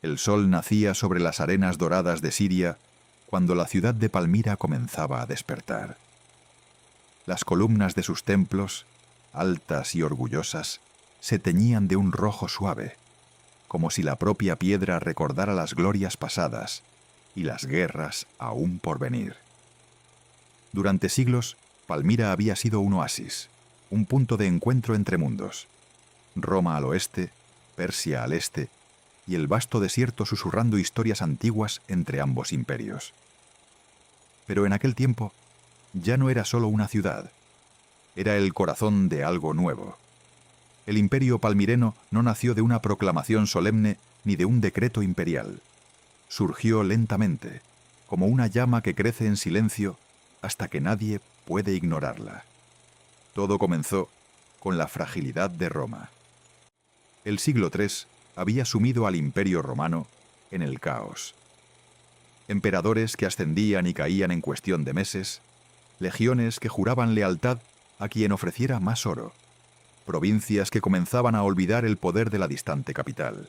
El sol nacía sobre las arenas doradas de Siria cuando la ciudad de Palmira comenzaba a despertar. Las columnas de sus templos, altas y orgullosas, se teñían de un rojo suave, como si la propia piedra recordara las glorias pasadas y las guerras aún por venir. Durante siglos, Palmira había sido un oasis, un punto de encuentro entre mundos. Roma al oeste, Persia al este, y el vasto desierto susurrando historias antiguas entre ambos imperios. Pero en aquel tiempo ya no era solo una ciudad, era el corazón de algo nuevo. El imperio palmireno no nació de una proclamación solemne ni de un decreto imperial. Surgió lentamente, como una llama que crece en silencio hasta que nadie puede ignorarla. Todo comenzó con la fragilidad de Roma. El siglo III había sumido al imperio romano en el caos. Emperadores que ascendían y caían en cuestión de meses, legiones que juraban lealtad a quien ofreciera más oro, provincias que comenzaban a olvidar el poder de la distante capital.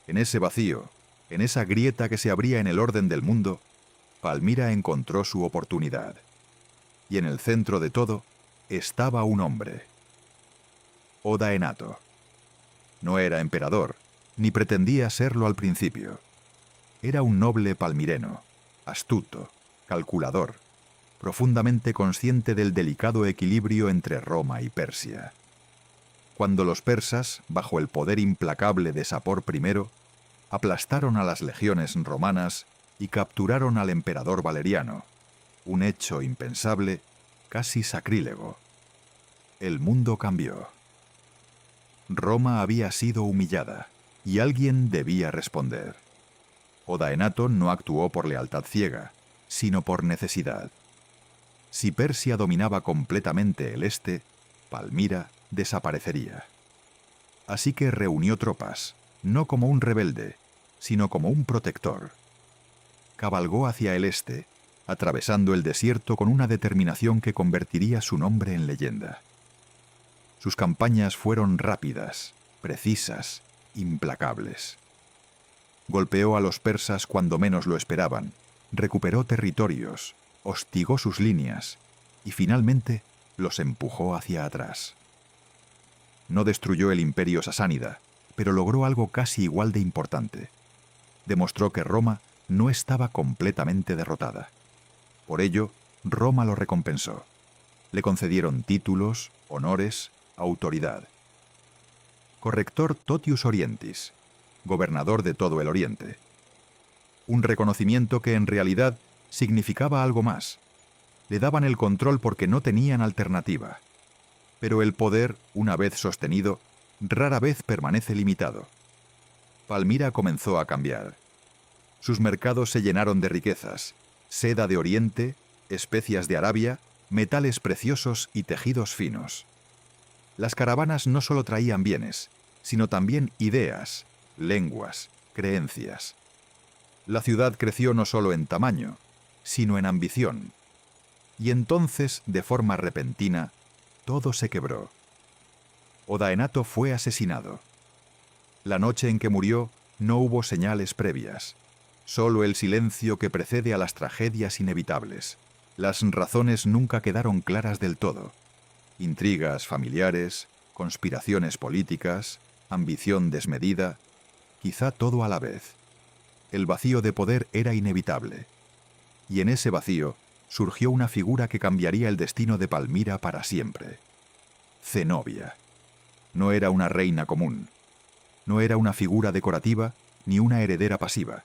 En ese vacío, en esa grieta que se abría en el orden del mundo, Palmira encontró su oportunidad. Y en el centro de todo estaba un hombre. Odaenato. No era emperador, ni pretendía serlo al principio. Era un noble palmireno, astuto, calculador, profundamente consciente del delicado equilibrio entre Roma y Persia. Cuando los persas, bajo el poder implacable de Sapor I, aplastaron a las legiones romanas y capturaron al emperador Valeriano, un hecho impensable, casi sacrílego. El mundo cambió. Roma había sido humillada, y alguien debía responder. Odaenato no actuó por lealtad ciega, sino por necesidad. Si Persia dominaba completamente el este, Palmira desaparecería. Así que reunió tropas, no como un rebelde, sino como un protector. Cabalgó hacia el este, atravesando el desierto con una determinación que convertiría su nombre en leyenda. Sus campañas fueron rápidas, precisas, implacables. Golpeó a los persas cuando menos lo esperaban, recuperó territorios, hostigó sus líneas y finalmente los empujó hacia atrás. No destruyó el imperio sasánida, pero logró algo casi igual de importante. Demostró que Roma no estaba completamente derrotada. Por ello, Roma lo recompensó. Le concedieron títulos, honores, autoridad. Corrector totius orientis, gobernador de todo el Oriente. Un reconocimiento que en realidad significaba algo más. Le daban el control porque no tenían alternativa. Pero el poder, una vez sostenido, rara vez permanece limitado. Palmira comenzó a cambiar. Sus mercados se llenaron de riquezas, seda de Oriente, especias de Arabia, metales preciosos y tejidos finos. Las caravanas no solo traían bienes, sino también ideas, lenguas, creencias. La ciudad creció no solo en tamaño, sino en ambición. Y entonces, de forma repentina, todo se quebró. Odaenato fue asesinado. La noche en que murió no hubo señales previas, solo el silencio que precede a las tragedias inevitables. Las razones nunca quedaron claras del todo. Intrigas familiares, conspiraciones políticas, ambición desmedida, quizá todo a la vez. El vacío de poder era inevitable. Y en ese vacío surgió una figura que cambiaría el destino de Palmira para siempre. Zenobia. No era una reina común. No era una figura decorativa ni una heredera pasiva.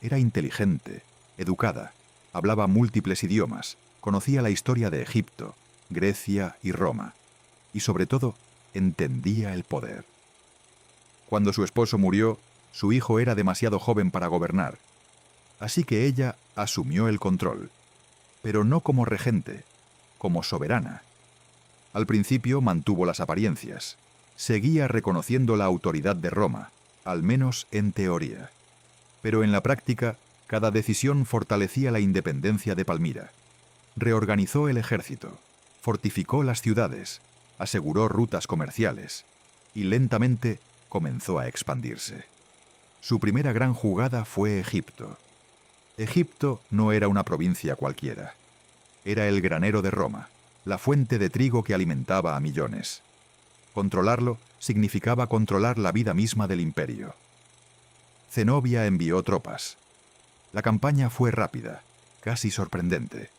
Era inteligente, educada, hablaba múltiples idiomas, conocía la historia de Egipto, Grecia y Roma, y sobre todo, entendía el poder. Cuando su esposo murió, su hijo era demasiado joven para gobernar, así que ella asumió el control, pero no como regente, como soberana. Al principio mantuvo las apariencias, seguía reconociendo la autoridad de Roma, al menos en teoría. Pero en la práctica, cada decisión fortalecía la independencia de Palmira. Reorganizó el ejército, fortificó las ciudades, aseguró rutas comerciales y lentamente comenzó a expandirse. Su primera gran jugada fue Egipto. Egipto no era una provincia cualquiera. Era el granero de Roma, la fuente de trigo que alimentaba a millones. Controlarlo significaba controlar la vida misma del imperio. Zenobia envió tropas. La campaña fue rápida, casi sorprendente.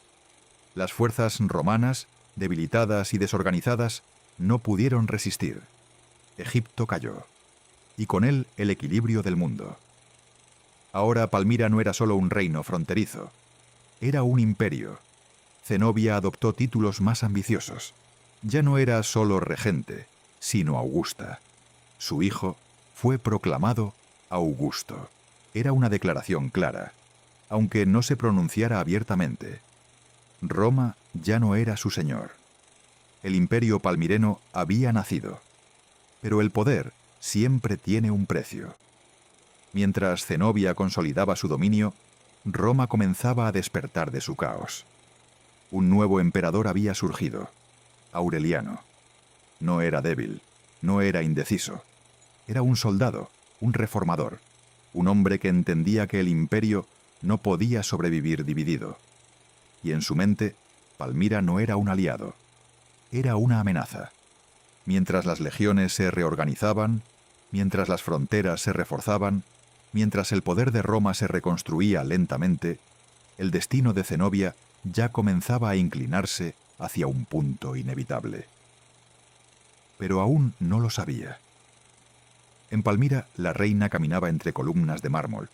Las fuerzas romanas, debilitadas y desorganizadas, no pudieron resistir. Egipto cayó, y con él el equilibrio del mundo. Ahora Palmira no era solo un reino fronterizo, era un imperio. Zenobia adoptó títulos más ambiciosos. Ya no era solo regente, sino Augusta. Su hijo fue proclamado Augusto. Era una declaración clara, aunque no se pronunciara abiertamente. Roma ya no era su señor. El imperio palmireno había nacido. Pero el poder siempre tiene un precio. Mientras Zenobia consolidaba su dominio, Roma comenzaba a despertar de su caos. Un nuevo emperador había surgido, Aureliano. No era débil, no era indeciso. Era un soldado, un reformador, un hombre que entendía que el imperio no podía sobrevivir dividido. Y en su mente, Palmira no era un aliado, era una amenaza. Mientras las legiones se reorganizaban, mientras las fronteras se reforzaban, mientras el poder de Roma se reconstruía lentamente, el destino de Zenobia ya comenzaba a inclinarse hacia un punto inevitable. Pero aún no lo sabía. En Palmira, la reina caminaba entre columnas de mármol,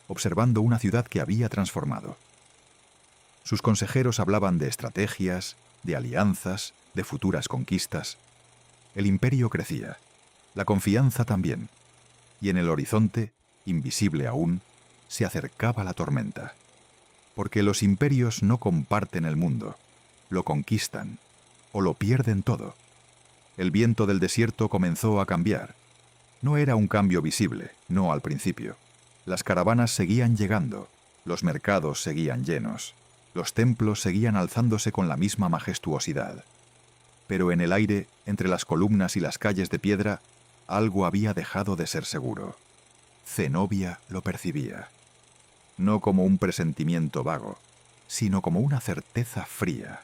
observando una ciudad que había transformado. Sus consejeros hablaban de estrategias, de alianzas, de futuras conquistas. El imperio crecía, la confianza también, y en el horizonte, invisible aún, se acercaba la tormenta. Porque los imperios no comparten el mundo, lo conquistan o lo pierden todo. El viento del desierto comenzó a cambiar. No era un cambio visible, no al principio. Las caravanas seguían llegando, los mercados seguían llenos, los templos seguían alzándose con la misma majestuosidad. Pero en el aire, entre las columnas y las calles de piedra, algo había dejado de ser seguro. Zenobia lo percibía. No como un presentimiento vago, sino como una certeza fría,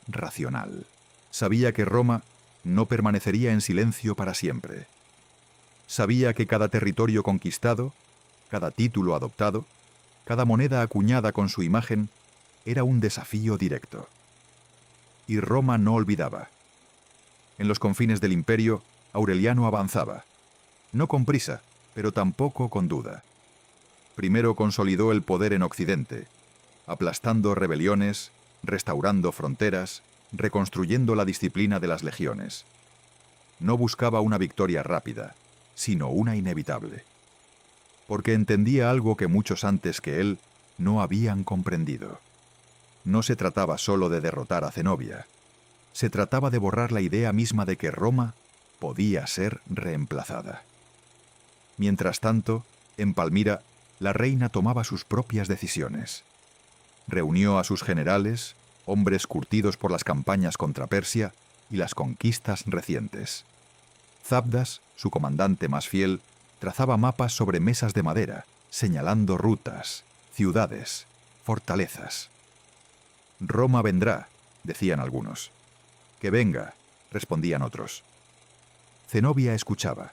racional. Sabía que Roma no permanecería en silencio para siempre. Sabía que cada territorio conquistado, cada título adoptado, cada moneda acuñada con su imagen, era un desafío directo. Y Roma no olvidaba. En los confines del imperio, Aureliano avanzaba, no con prisa, pero tampoco con duda. Primero consolidó el poder en Occidente, aplastando rebeliones, restaurando fronteras, reconstruyendo la disciplina de las legiones. No buscaba una victoria rápida, sino una inevitable. Porque entendía algo que muchos antes que él no habían comprendido. No se trataba solo de derrotar a Zenobia. Se trataba de borrar la idea misma de que Roma podía ser reemplazada. Mientras tanto, en Palmira, la reina tomaba sus propias decisiones. Reunió a sus generales, hombres curtidos por las campañas contra Persia y las conquistas recientes. Zabdas, su comandante más fiel, trazaba mapas sobre mesas de madera, señalando rutas, ciudades, fortalezas. «Roma vendrá», decían algunos. «Que venga», respondían otros. Zenobia escuchaba.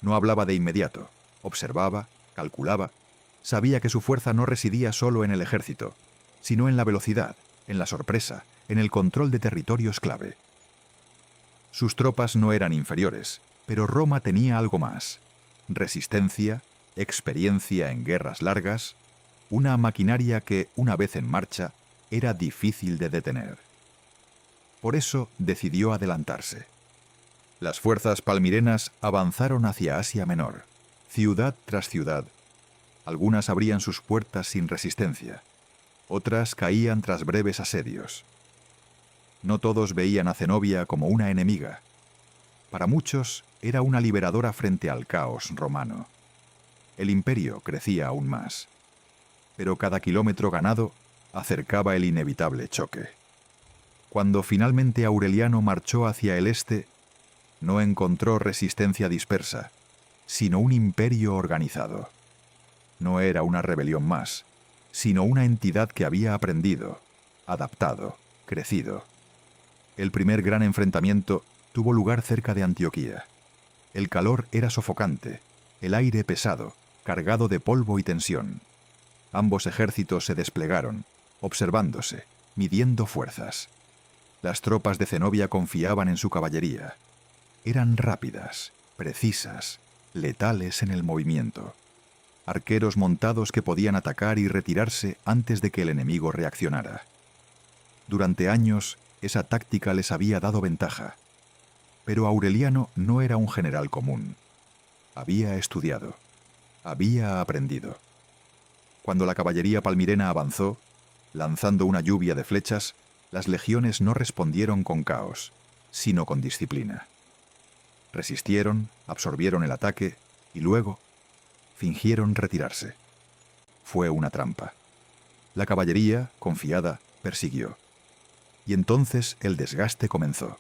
No hablaba de inmediato, observaba, calculaba. Sabía que su fuerza no residía solo en el ejército, sino en la velocidad, en la sorpresa, en el control de territorios clave. Sus tropas no eran inferiores, pero Roma tenía algo más: resistencia, experiencia en guerras largas, una maquinaria que, una vez en marcha, era difícil de detener. Por eso decidió adelantarse. Las fuerzas palmirenas avanzaron hacia Asia Menor, ciudad tras ciudad. Algunas abrían sus puertas sin resistencia, otras caían tras breves asedios. No todos veían a Zenobia como una enemiga. Para muchos era una liberadora frente al caos romano. El imperio crecía aún más, pero cada kilómetro ganado acercaba el inevitable choque. Cuando finalmente Aureliano marchó hacia el este, no encontró resistencia dispersa, sino un imperio organizado. no era una rebelión más, sino una entidad que había aprendido, adaptado, crecido. El primer gran enfrentamiento tuvo lugar cerca de Antioquía. El calor era sofocante, el aire pesado, cargado de polvo y tensión. Ambos ejércitos se desplegaron, observándose, midiendo fuerzas. Las tropas de Zenobia confiaban en su caballería. Eran rápidas, precisas, letales en el movimiento. Arqueros montados que podían atacar y retirarse antes de que el enemigo reaccionara. Durante años, esa táctica les había dado ventaja. Pero Aureliano no era un general común. Había estudiado, había aprendido. Cuando la caballería palmirena avanzó, lanzando una lluvia de flechas, las legiones no respondieron con caos, sino con disciplina. Resistieron, absorbieron el ataque y luego fingieron retirarse. Fue una trampa. La caballería, confiada, persiguió. Y entonces el desgaste comenzó.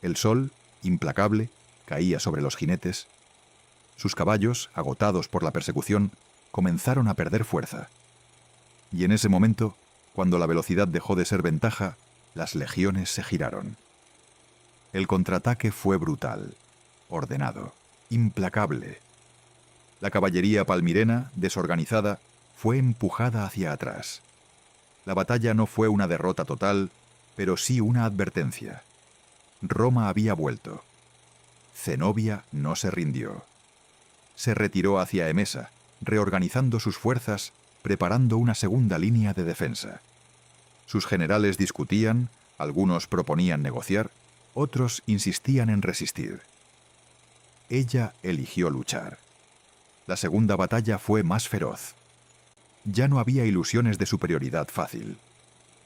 El sol, implacable, caía sobre los jinetes. Sus caballos, agotados por la persecución, comenzaron a perder fuerza. Y en ese momento, cuando la velocidad dejó de ser ventaja, las legiones se giraron. El contraataque fue brutal, ordenado, implacable. La caballería palmirena, desorganizada, fue empujada hacia atrás. La batalla no fue una derrota total, pero sí una advertencia. Roma había vuelto. Zenobia no se rindió. Se retiró hacia Emesa, reorganizando sus fuerzas, preparando una segunda línea de defensa. Sus generales discutían, algunos proponían negociar, otros insistían en resistir. Ella eligió luchar. La segunda batalla fue más feroz. Ya no había ilusiones de superioridad fácil.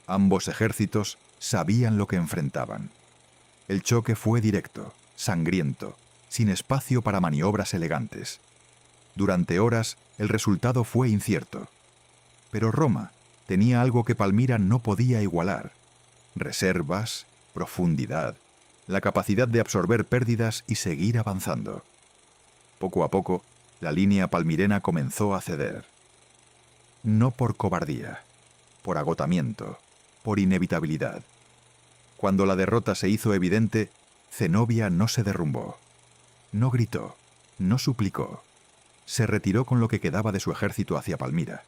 Ambos ejércitos sabían lo que enfrentaban. El choque fue directo, sangriento, sin espacio para maniobras elegantes. Durante horas, el resultado fue incierto. Pero Roma tenía algo que Palmira no podía igualar: reservas, profundidad, la capacidad de absorber pérdidas y seguir avanzando. Poco a poco, la línea palmirena comenzó a ceder. No por cobardía, por agotamiento, por inevitabilidad. Cuando la derrota se hizo evidente, Zenobia no se derrumbó. No gritó, no suplicó. Se retiró con lo que quedaba de su ejército hacia Palmira.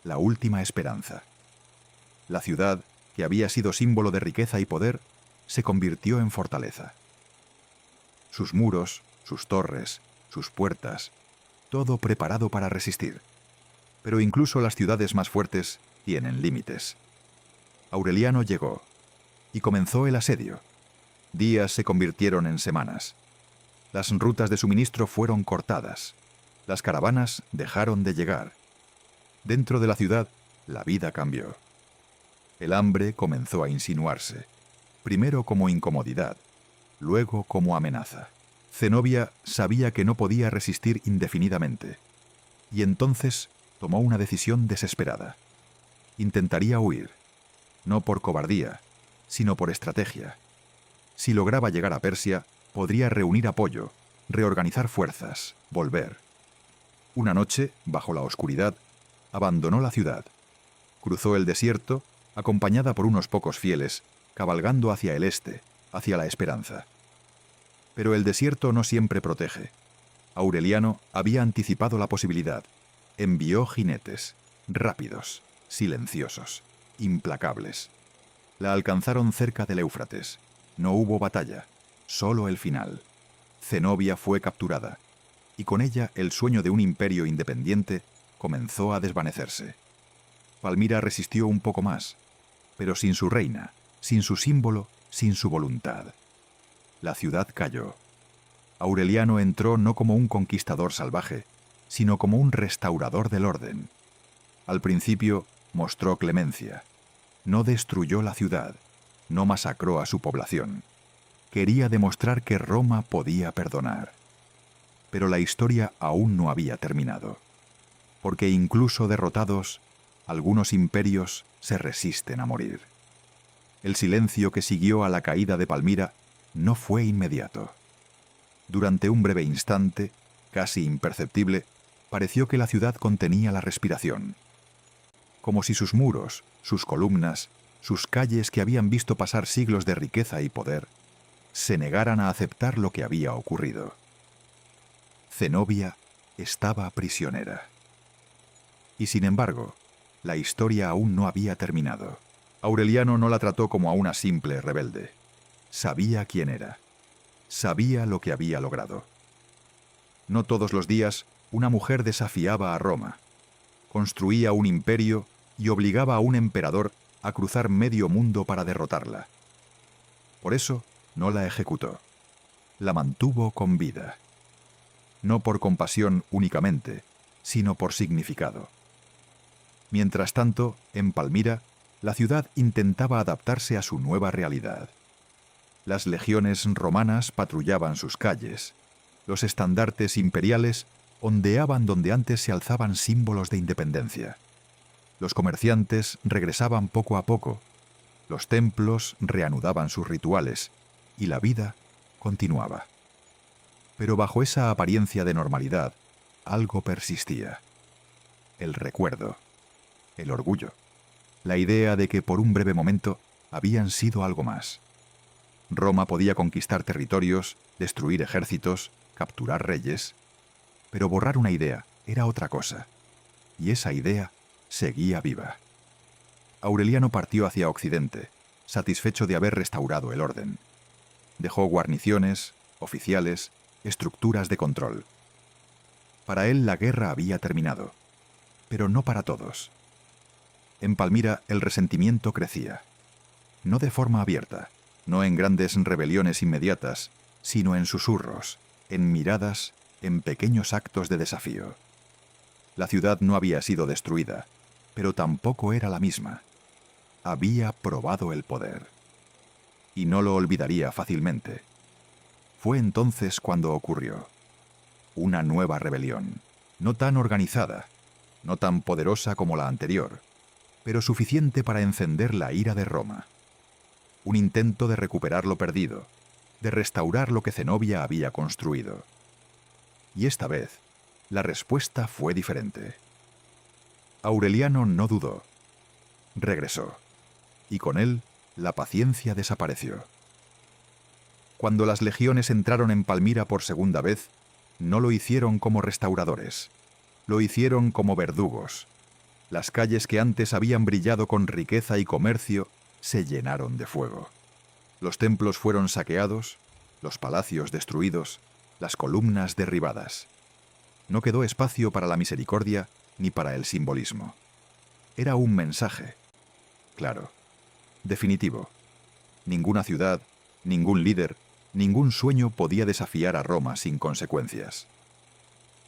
La última esperanza. La ciudad, que había sido símbolo de riqueza y poder, se convirtió en fortaleza. Sus muros, sus torres, sus puertas, todo preparado para resistir. Pero incluso las ciudades más fuertes tienen límites. Aureliano llegó y comenzó el asedio. Días se convirtieron en semanas. Las rutas de suministro fueron cortadas. Las caravanas dejaron de llegar. Dentro de la ciudad, la vida cambió. El hambre comenzó a insinuarse, primero como incomodidad, luego como amenaza. Zenobia sabía que no podía resistir indefinidamente, y entonces tomó una decisión desesperada. Intentaría huir, no por cobardía, sino por estrategia. Si lograba llegar a Persia, podría reunir apoyo, reorganizar fuerzas, volver. Una noche, bajo la oscuridad, abandonó la ciudad. Cruzó el desierto, acompañada por unos pocos fieles, cabalgando hacia el este, hacia la esperanza. Pero el desierto no siempre protege. Aureliano había anticipado la posibilidad. Envió jinetes, rápidos, silenciosos, implacables. La alcanzaron cerca del Éufrates. No hubo batalla, solo el final. Zenobia fue capturada, y con ella el sueño de un imperio independiente comenzó a desvanecerse. Palmira resistió un poco más, pero sin su reina, sin su símbolo, sin su voluntad. La ciudad cayó. Aureliano entró no como un conquistador salvaje, sino como un restaurador del orden. Al principio mostró clemencia. No destruyó la ciudad, no masacró a su población. Quería demostrar que Roma podía perdonar. Pero la historia aún no había terminado, porque incluso derrotados, algunos imperios se resisten a morir. El silencio que siguió a la caída de Palmira no fue inmediato. Durante un breve instante, casi imperceptible, pareció que la ciudad contenía la respiración, como si sus muros, sus columnas, sus calles que habían visto pasar siglos de riqueza y poder, se negaran a aceptar lo que había ocurrido. Zenobia estaba prisionera. Y sin embargo, la historia aún no había terminado. Aureliano no la trató como a una simple rebelde. Sabía quién era. Sabía lo que había logrado. No todos los días una mujer desafiaba a Roma, construía un imperio y obligaba a un emperador a cruzar medio mundo para derrotarla. Por eso no la ejecutó. La mantuvo con vida. No por compasión únicamente, sino por significado. Mientras tanto, en Palmira, la ciudad intentaba adaptarse a su nueva realidad. Las legiones romanas patrullaban sus calles. Los estandartes imperiales ondeaban donde antes se alzaban símbolos de independencia. Los comerciantes regresaban poco a poco. Los templos reanudaban sus rituales y la vida continuaba. Pero bajo esa apariencia de normalidad, algo persistía. El recuerdo, el orgullo, la idea de que por un breve momento habían sido algo más. Roma podía conquistar territorios, destruir ejércitos, capturar reyes, pero borrar una idea era otra cosa, y esa idea seguía viva. Aureliano partió hacia Occidente, satisfecho de haber restaurado el orden. Dejó guarniciones, oficiales, estructuras de control. Para él la guerra había terminado, pero no para todos. En Palmira el resentimiento crecía, no de forma abierta, no en grandes rebeliones inmediatas, sino en susurros, en miradas, en pequeños actos de desafío. La ciudad no había sido destruida, pero tampoco era la misma. Había probado el poder. Y no lo olvidaría fácilmente. Fue entonces cuando ocurrió. Una nueva rebelión, no tan organizada, no tan poderosa como la anterior, pero suficiente para encender la ira de Roma. Un intento de recuperar lo perdido, de restaurar lo que Zenobia había construido. Y esta vez, la respuesta fue diferente. Aureliano no dudó. Regresó, y con él la paciencia desapareció. Cuando las legiones entraron en Palmira por segunda vez, no lo hicieron como restauradores, lo hicieron como verdugos. Las calles que antes habían brillado con riqueza y comercio se llenaron de fuego. Los templos fueron saqueados, los palacios destruidos, las columnas derribadas. No quedó espacio para la misericordia ni para el simbolismo. Era un mensaje, claro, definitivo. Ninguna ciudad, ningún líder, ningún sueño podía desafiar a Roma sin consecuencias.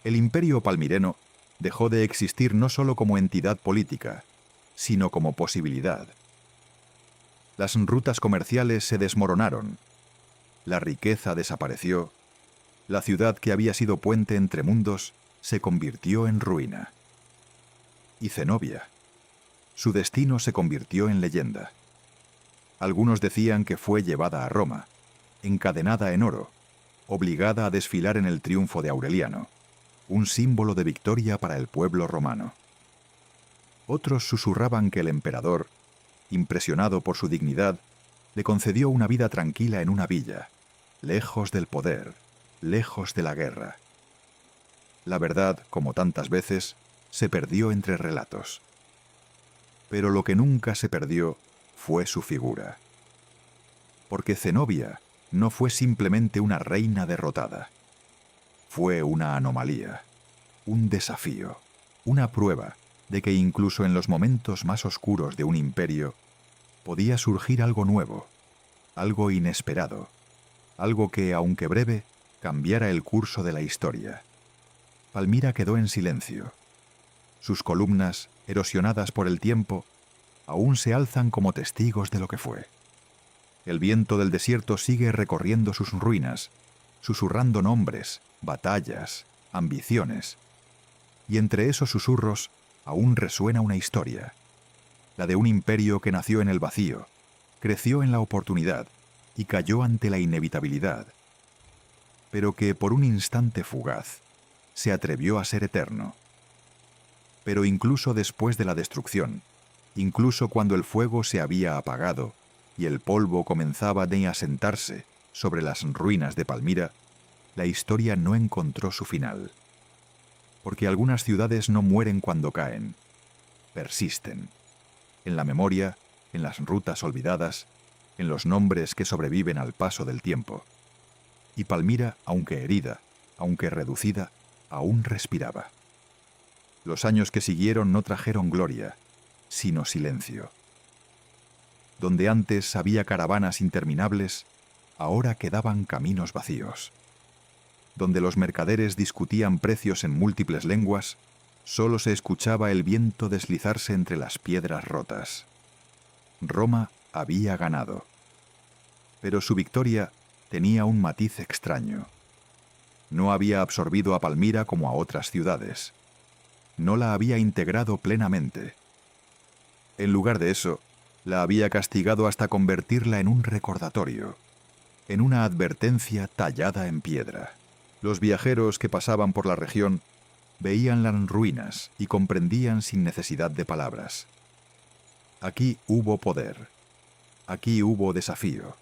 El imperio palmireno dejó de existir no solo como entidad política, sino como posibilidad. Las rutas comerciales se desmoronaron, la riqueza desapareció, la ciudad que había sido puente entre mundos se convirtió en ruina. Y Zenobia, su destino se convirtió en leyenda. Algunos decían que fue llevada a Roma, encadenada en oro, obligada a desfilar en el triunfo de Aureliano, un símbolo de victoria para el pueblo romano. Otros susurraban que el emperador, impresionado por su dignidad, le concedió una vida tranquila en una villa, lejos del poder, lejos de la guerra. La verdad, como tantas veces, se perdió entre relatos. Pero lo que nunca se perdió fue su figura. Porque Zenobia no fue simplemente una reina derrotada. Fue una anomalía, un desafío, una prueba de que incluso en los momentos más oscuros de un imperio podía surgir algo nuevo, algo inesperado, algo que, aunque breve, cambiara el curso de la historia. Palmira quedó en silencio. Sus columnas, erosionadas por el tiempo, aún se alzan como testigos de lo que fue. El viento del desierto sigue recorriendo sus ruinas, susurrando nombres, batallas, ambiciones. Y entre esos susurros aún resuena una historia, la de un imperio que nació en el vacío, creció en la oportunidad y cayó ante la inevitabilidad, pero que por un instante fugaz se atrevió a ser eterno. Pero incluso después de la destrucción, incluso cuando el fuego se había apagado y el polvo comenzaba a asentarse sobre las ruinas de Palmira, la historia no encontró su final. Porque algunas ciudades no mueren cuando caen, persisten. En la memoria, en las rutas olvidadas, en los nombres que sobreviven al paso del tiempo. Y Palmira, aunque herida, aunque reducida, aún respiraba. Los años que siguieron no trajeron gloria, sino silencio. Donde antes había caravanas interminables, ahora quedaban caminos vacíos. Donde los mercaderes discutían precios en múltiples lenguas, solo se escuchaba el viento deslizarse entre las piedras rotas. Roma había ganado. Pero su victoria tenía un matiz extraño. No había absorbido a Palmira como a otras ciudades. No la había integrado plenamente. En lugar de eso, la había castigado hasta convertirla en un recordatorio, en una advertencia tallada en piedra. Los viajeros que pasaban por la región veían las ruinas y comprendían sin necesidad de palabras. Aquí hubo poder, aquí hubo desafío,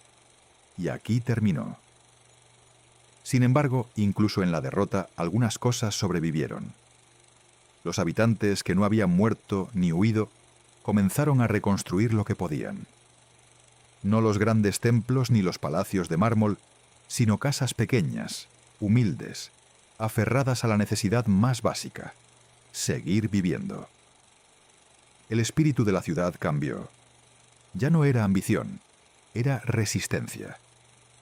y aquí terminó. Sin embargo, incluso en la derrota, algunas cosas sobrevivieron. Los habitantes que no habían muerto ni huido comenzaron a reconstruir lo que podían. No los grandes templos ni los palacios de mármol, sino casas pequeñas, humildes, aferradas a la necesidad más básica: seguir viviendo. El espíritu de la ciudad cambió. Ya no era ambición, era resistencia.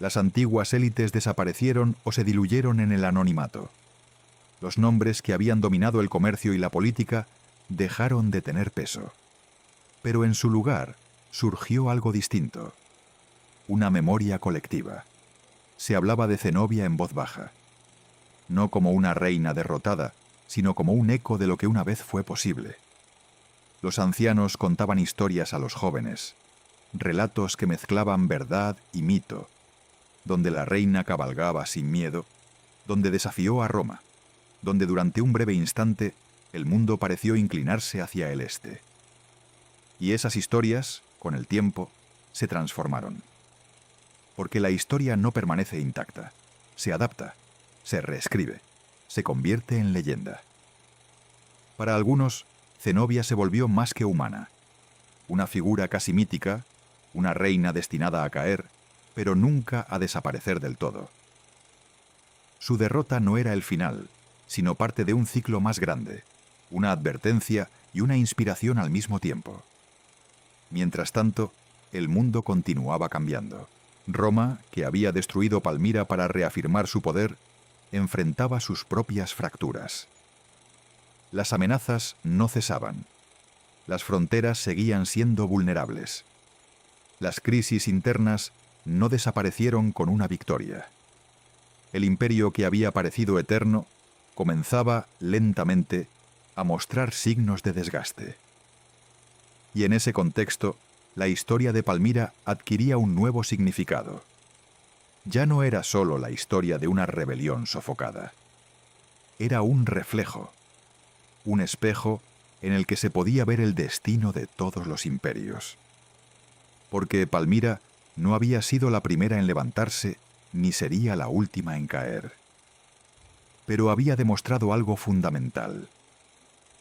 Las antiguas élites desaparecieron o se diluyeron en el anonimato. Los nombres que habían dominado el comercio y la política dejaron de tener peso. Pero en su lugar surgió algo distinto. Una memoria colectiva. Se hablaba de Zenobia en voz baja. No como una reina derrotada, sino como un eco de lo que una vez fue posible. Los ancianos contaban historias a los jóvenes, relatos que mezclaban verdad y mito, donde la reina cabalgaba sin miedo, donde desafió a Roma, donde durante un breve instante el mundo pareció inclinarse hacia el este. Y esas historias, con el tiempo, se transformaron. Porque la historia no permanece intacta, se adapta, se reescribe, se convierte en leyenda. Para algunos, Zenobia se volvió más que humana, una figura casi mítica, una reina destinada a caer, pero nunca a desaparecer del todo. Su derrota no era el final, sino parte de un ciclo más grande, una advertencia y una inspiración al mismo tiempo. Mientras tanto, el mundo continuaba cambiando. Roma, que había destruido Palmira para reafirmar su poder, enfrentaba sus propias fracturas. Las amenazas no cesaban. Las fronteras seguían siendo vulnerables. Las crisis internas no desaparecieron con una victoria. El imperio que había parecido eterno comenzaba lentamente a mostrar signos de desgaste. Y en ese contexto, la historia de Palmira adquiría un nuevo significado. Ya no era solo la historia de una rebelión sofocada. Era un reflejo, un espejo en el que se podía ver el destino de todos los imperios. Porque Palmira no había sido la primera en levantarse, ni sería la última en caer. Pero había demostrado algo fundamental,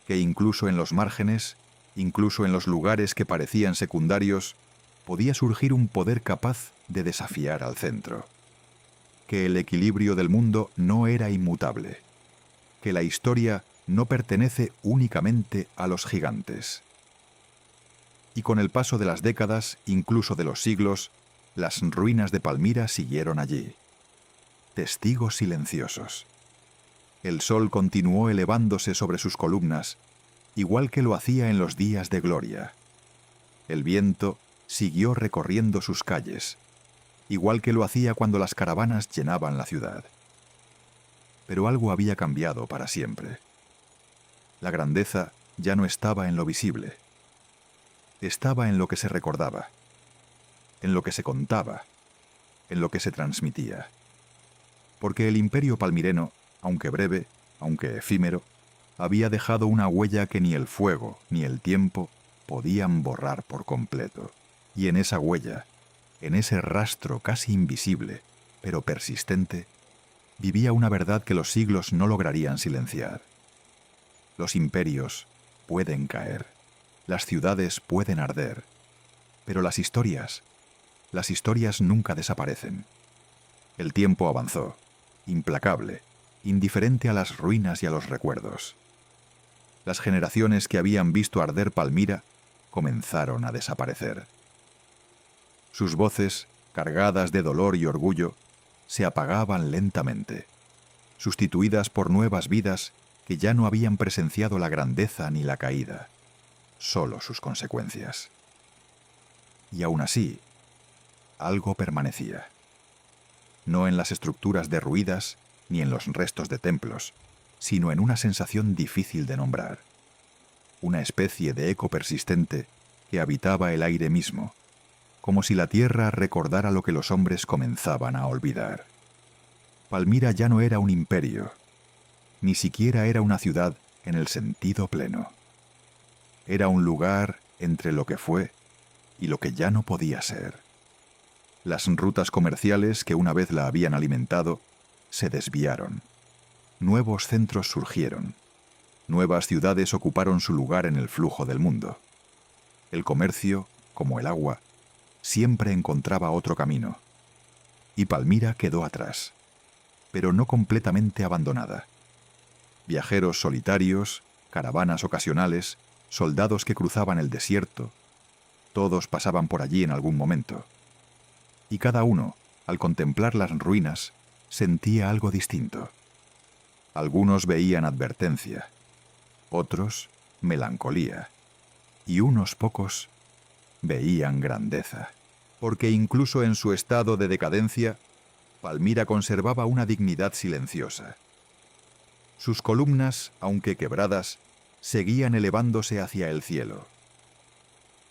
que incluso en los márgenes, incluso en los lugares que parecían secundarios, podía surgir un poder capaz de desafiar al centro. Que el equilibrio del mundo no era inmutable. Que la historia no pertenece únicamente a los gigantes. Y con el paso de las décadas, incluso de los siglos, las ruinas de Palmira siguieron allí. Testigos silenciosos. El sol continuó elevándose sobre sus columnas, igual que lo hacía en los días de gloria. El viento siguió recorriendo sus calles, igual que lo hacía cuando las caravanas llenaban la ciudad. Pero algo había cambiado para siempre. La grandeza ya no estaba en lo visible. Estaba en lo que se recordaba, en lo que se contaba, en lo que se transmitía. Porque el imperio palmireno, aunque breve, aunque efímero, había dejado una huella que ni el fuego ni el tiempo podían borrar por completo. Y en esa huella, en ese rastro casi invisible, pero persistente, vivía una verdad que los siglos no lograrían silenciar. Los imperios pueden caer, las ciudades pueden arder, pero las historias nunca desaparecen. El tiempo avanzó, implacable, indiferente a las ruinas y a los recuerdos. Las generaciones que habían visto arder Palmira comenzaron a desaparecer. Sus voces, cargadas de dolor y orgullo, se apagaban lentamente, sustituidas por nuevas vidas que ya no habían presenciado la grandeza ni la caída, solo sus consecuencias. Y aún así, algo permanecía. No en las estructuras derruidas ni en los restos de templos, sino en una sensación difícil de nombrar. Una especie de eco persistente que habitaba el aire mismo, como si la tierra recordara lo que los hombres comenzaban a olvidar. Palmira ya no era un imperio, ni siquiera era una ciudad en el sentido pleno. Era un lugar entre lo que fue y lo que ya no podía ser. Las rutas comerciales que una vez la habían alimentado se desviaron. Nuevos centros surgieron. Nuevas ciudades ocuparon su lugar en el flujo del mundo. El comercio, como el agua, siempre encontraba otro camino. Y Palmira quedó atrás, pero no completamente abandonada. Viajeros solitarios, caravanas ocasionales, soldados que cruzaban el desierto, todos pasaban por allí en algún momento. Y cada uno, al contemplar las ruinas, sentía algo distinto. Algunos veían advertencia, otros melancolía, y unos pocos veían grandeza, porque incluso en su estado de decadencia, Palmira conservaba una dignidad silenciosa. Sus columnas, aunque quebradas, seguían elevándose hacia el cielo.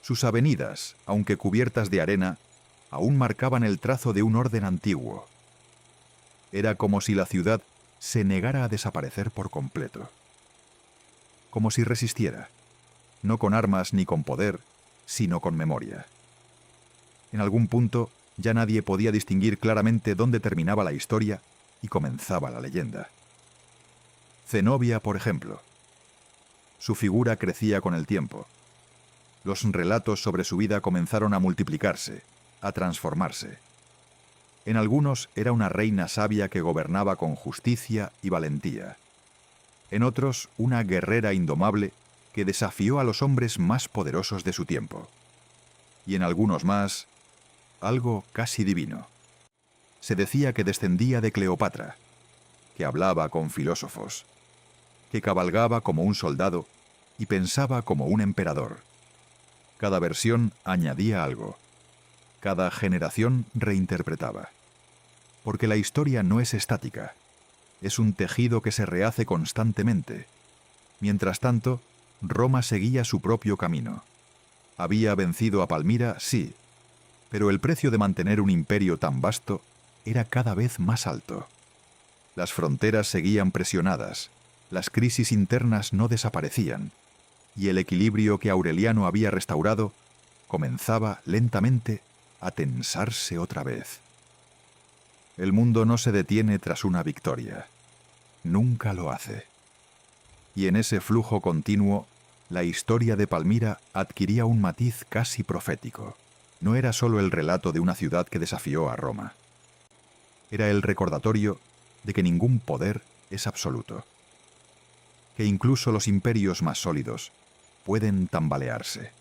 Sus avenidas, aunque cubiertas de arena, aún marcaban el trazo de un orden antiguo. Era como si la ciudad se negara a desaparecer por completo. Como si resistiera, no con armas ni con poder, sino con memoria. En algún punto ya nadie podía distinguir claramente dónde terminaba la historia y comenzaba la leyenda. Zenobia, por ejemplo. Su figura crecía con el tiempo. Los relatos sobre su vida comenzaron a multiplicarse, a transformarse. En algunos era una reina sabia que gobernaba con justicia y valentía. En otros, una guerrera indomable que desafió a los hombres más poderosos de su tiempo. Y en algunos más, algo casi divino. Se decía que descendía de Cleopatra, que hablaba con filósofos, que cabalgaba como un soldado y pensaba como un emperador. Cada versión añadía algo. Cada generación reinterpretaba. Porque la historia no es estática, es un tejido que se rehace constantemente. Mientras tanto, Roma seguía su propio camino. Había vencido a Palmira, sí, pero el precio de mantener un imperio tan vasto era cada vez más alto. Las fronteras seguían presionadas, las crisis internas no desaparecían, y el equilibrio que Aureliano había restaurado comenzaba lentamente a tensarse otra vez. El mundo no se detiene tras una victoria. Nunca lo hace. Y en ese flujo continuo, la historia de Palmira adquiría un matiz casi profético. No era solo el relato de una ciudad que desafió a Roma. Era el recordatorio de que ningún poder es absoluto. Que incluso los imperios más sólidos pueden tambalearse.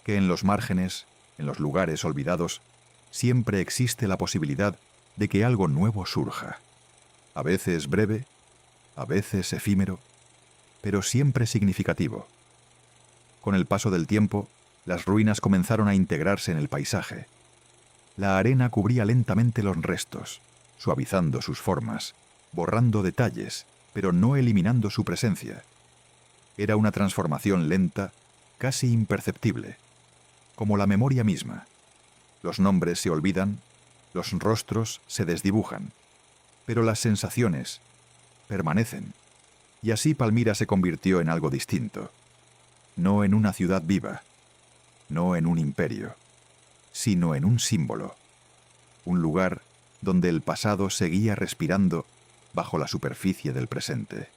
Que en los márgenes, en los lugares olvidados, siempre existe la posibilidad de que algo nuevo surja. A veces breve, a veces efímero, pero siempre significativo. Con el paso del tiempo, las ruinas comenzaron a integrarse en el paisaje. La arena cubría lentamente los restos, suavizando sus formas, borrando detalles, pero no eliminando su presencia. Era una transformación lenta, casi imperceptible, como la memoria misma. Los nombres se olvidan, los rostros se desdibujan, pero las sensaciones permanecen Y así Palmira se convirtió en algo distinto. No en una ciudad viva, no en un imperio, sino en un símbolo. Un lugar donde el pasado seguía respirando bajo la superficie del presente.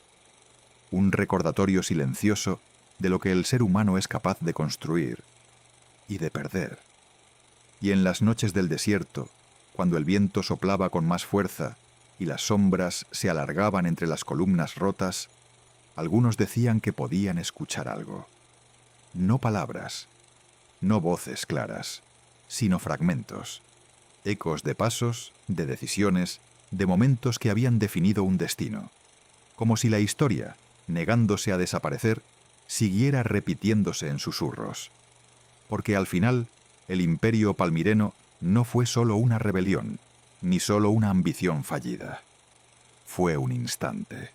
Un recordatorio silencioso de lo que el ser humano es capaz de construir y de perder. Y en las noches del desierto, cuando el viento soplaba con más fuerza y las sombras se alargaban entre las columnas rotas, algunos decían que podían escuchar algo. No palabras, no voces claras, sino fragmentos, ecos de pasos, de decisiones, de momentos que habían definido un destino, como si la historia, negándose a desaparecer, siguiera repitiéndose en susurros. Porque al final, el imperio palmireno no fue solo una rebelión, ni solo una ambición fallida. Fue un instante.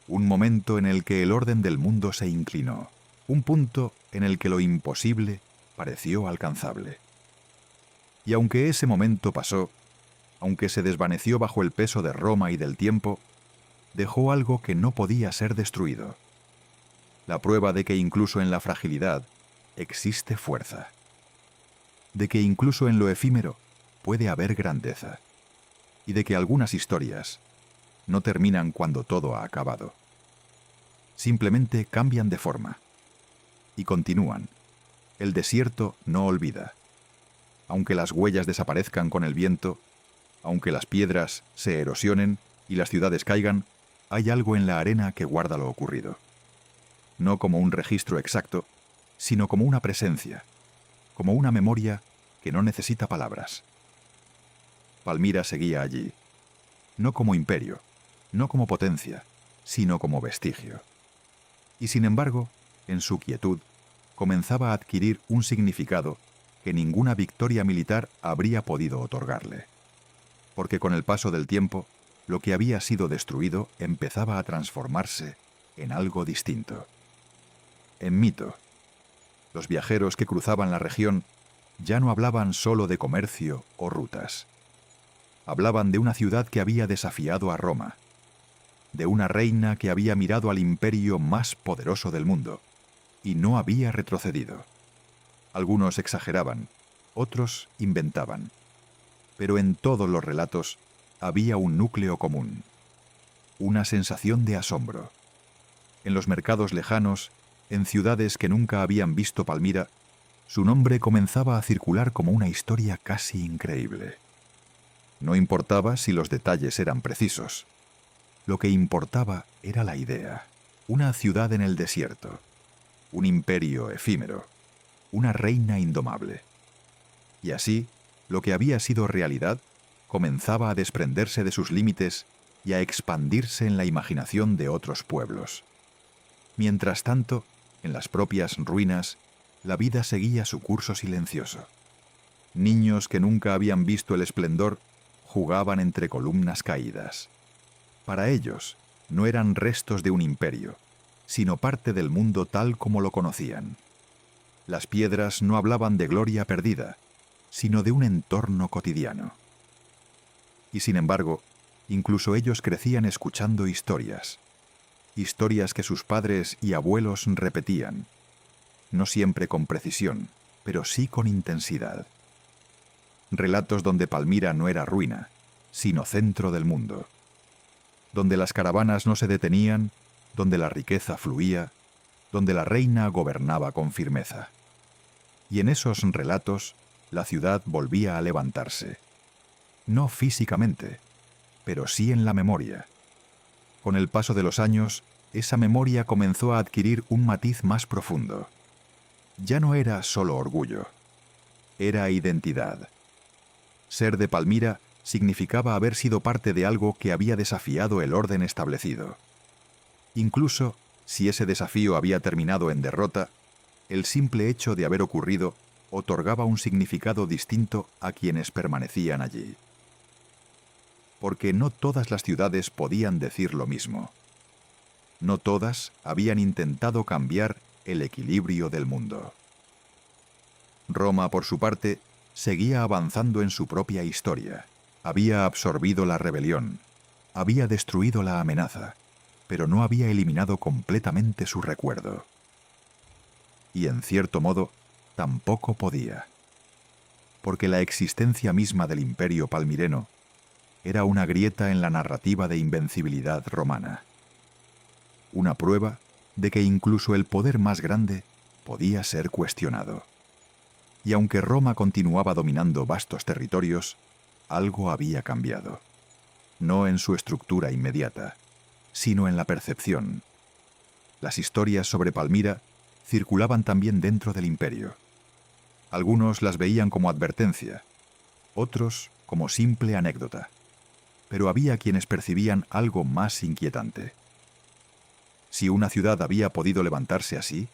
Un momento en el que el orden del mundo se inclinó. Un punto en el que lo imposible pareció alcanzable. Y aunque ese momento pasó, aunque se desvaneció bajo el peso de Roma y del tiempo, dejó algo que no podía ser destruido. La prueba de que incluso en la fragilidad existe fuerza. De que incluso en lo efímero puede haber grandeza. Y de que algunas historias no terminan cuando todo ha acabado. Simplemente cambian de forma. Y continúan. El desierto no olvida. Aunque las huellas desaparezcan con el viento, aunque las piedras se erosionen y las ciudades caigan, hay algo en la arena que guarda lo ocurrido. No como un registro exacto, sino como una presencia, como una memoria que no necesita palabras. Palmira seguía allí, no como imperio, no como potencia, sino como vestigio. Y sin embargo, en su quietud, comenzaba a adquirir un significado que ninguna victoria militar habría podido otorgarle. Porque con el paso del tiempo, lo que había sido destruido empezaba a transformarse en algo distinto. En mito. Los viajeros que cruzaban la región ya no hablaban solo de comercio o rutas. Hablaban de una ciudad que había desafiado a Roma, de una reina que había mirado al imperio más poderoso del mundo y no había retrocedido. Algunos exageraban, otros inventaban, pero en todos los relatos había un núcleo común, una sensación de asombro. En los mercados lejanos, en ciudades que nunca habían visto Palmira, su nombre comenzaba a circular como una historia casi increíble. No importaba si los detalles eran precisos. Lo que importaba era la idea. Una ciudad en el desierto, un imperio efímero, una reina indomable. Y así, lo que había sido realidad comenzaba a desprenderse de sus límites y a expandirse en la imaginación de otros pueblos. Mientras tanto, en las propias ruinas, la vida seguía su curso silencioso. Niños que nunca habían visto el esplendor jugaban entre columnas caídas. Para ellos, no eran restos de un imperio, sino parte del mundo tal como lo conocían. Las piedras no hablaban de gloria perdida, sino de un entorno cotidiano. Y sin embargo, incluso ellos crecían escuchando historias. Historias que sus padres y abuelos repetían, no siempre con precisión, pero sí con intensidad. Relatos donde Palmira no era ruina, sino centro del mundo. Donde las caravanas no se detenían, donde la riqueza fluía, donde la reina gobernaba con firmeza. Y en esos relatos, la ciudad volvía a levantarse. No físicamente, pero sí en la memoria. Con el paso de los años, esa memoria comenzó a adquirir un matiz más profundo. Ya no era solo orgullo, era identidad. Ser de Palmira significaba haber sido parte de algo que había desafiado el orden establecido. Incluso si ese desafío había terminado en derrota, el simple hecho de haber ocurrido otorgaba un significado distinto a quienes permanecían allí. Porque no todas las ciudades podían decir lo mismo. No todas habían intentado cambiar el equilibrio del mundo. Roma, por su parte, seguía avanzando en su propia historia. Había absorbido la rebelión, había destruido la amenaza, pero no había eliminado completamente su recuerdo. Y en cierto modo, tampoco podía, porque la existencia misma del imperio palmireno era una grieta en la narrativa de invencibilidad romana. Una prueba de que incluso el poder más grande podía ser cuestionado. Y aunque Roma continuaba dominando vastos territorios, algo había cambiado. No en su estructura inmediata, sino en la percepción. Las historias sobre Palmira circulaban también dentro del imperio. Algunos las veían como advertencia, otros como simple anécdota. Pero había quienes percibían algo más inquietante. Si una ciudad había podido levantarse así,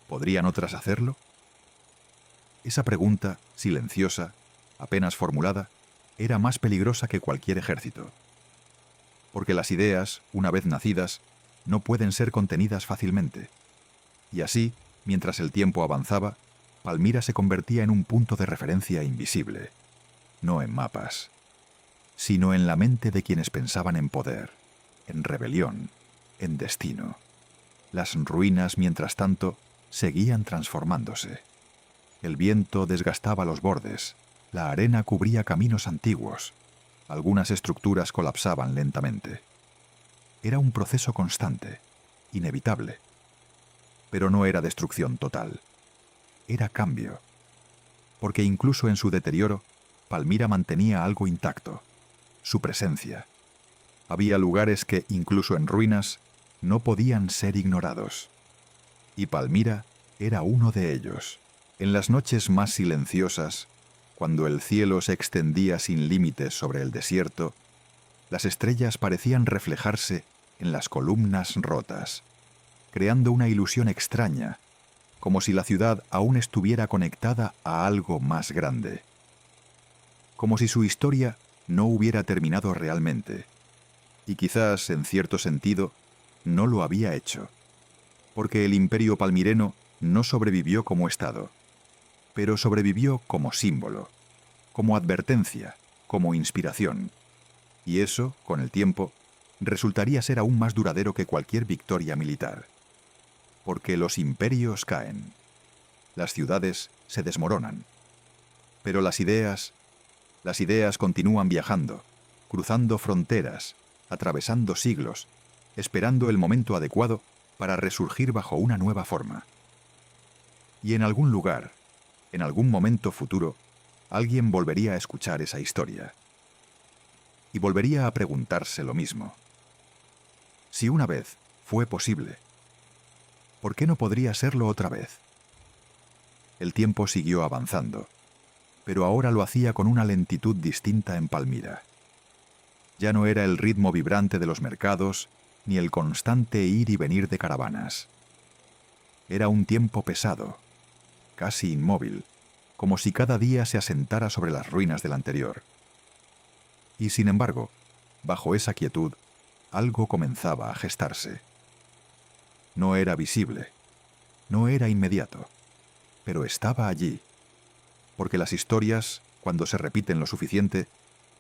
¿podrían otras hacerlo? Esa pregunta, silenciosa, apenas formulada, era más peligrosa que cualquier ejército. Porque las ideas, una vez nacidas, no pueden ser contenidas fácilmente. Y así, mientras el tiempo avanzaba, Palmira se convertía en un punto de referencia invisible, no en mapas, sino en la mente de quienes pensaban en poder, en rebelión, en destino. Las ruinas, mientras tanto, seguían transformándose. El viento desgastaba los bordes, la arena cubría caminos antiguos, algunas estructuras colapsaban lentamente. Era un proceso constante, inevitable. Pero no era destrucción total. Era cambio. Porque incluso en su deterioro, Palmira mantenía algo intacto, su presencia. Había lugares que, incluso en ruinas, no podían ser ignorados. Y Palmira era uno de ellos. En las noches más silenciosas, cuando el cielo se extendía sin límites sobre el desierto, las estrellas parecían reflejarse en las columnas rotas, creando una ilusión extraña, como si la ciudad aún estuviera conectada a algo más grande. Como si su historia no hubiera terminado realmente, y quizás, en cierto sentido, no lo había hecho, porque el imperio palmireno no sobrevivió como Estado, pero sobrevivió como símbolo, como advertencia, como inspiración. Y eso, con el tiempo, resultaría ser aún más duradero que cualquier victoria militar. Porque los imperios caen, las ciudades se desmoronan, pero las ideas continúan viajando, cruzando fronteras, atravesando siglos, esperando el momento adecuado para resurgir bajo una nueva forma. Y en algún lugar, en algún momento futuro, alguien volvería a escuchar esa historia. Y volvería a preguntarse lo mismo. Si una vez fue posible, ¿por qué no podría serlo otra vez? El tiempo siguió avanzando, pero ahora lo hacía con una lentitud distinta en Palmira. Ya no era el ritmo vibrante de los mercados, ni el constante ir y venir de caravanas. Era un tiempo pesado, casi inmóvil, como si cada día se asentara sobre las ruinas del anterior. Y sin embargo, bajo esa quietud, algo comenzaba a gestarse. No era visible, no era inmediato, pero estaba allí, porque las historias, cuando se repiten lo suficiente,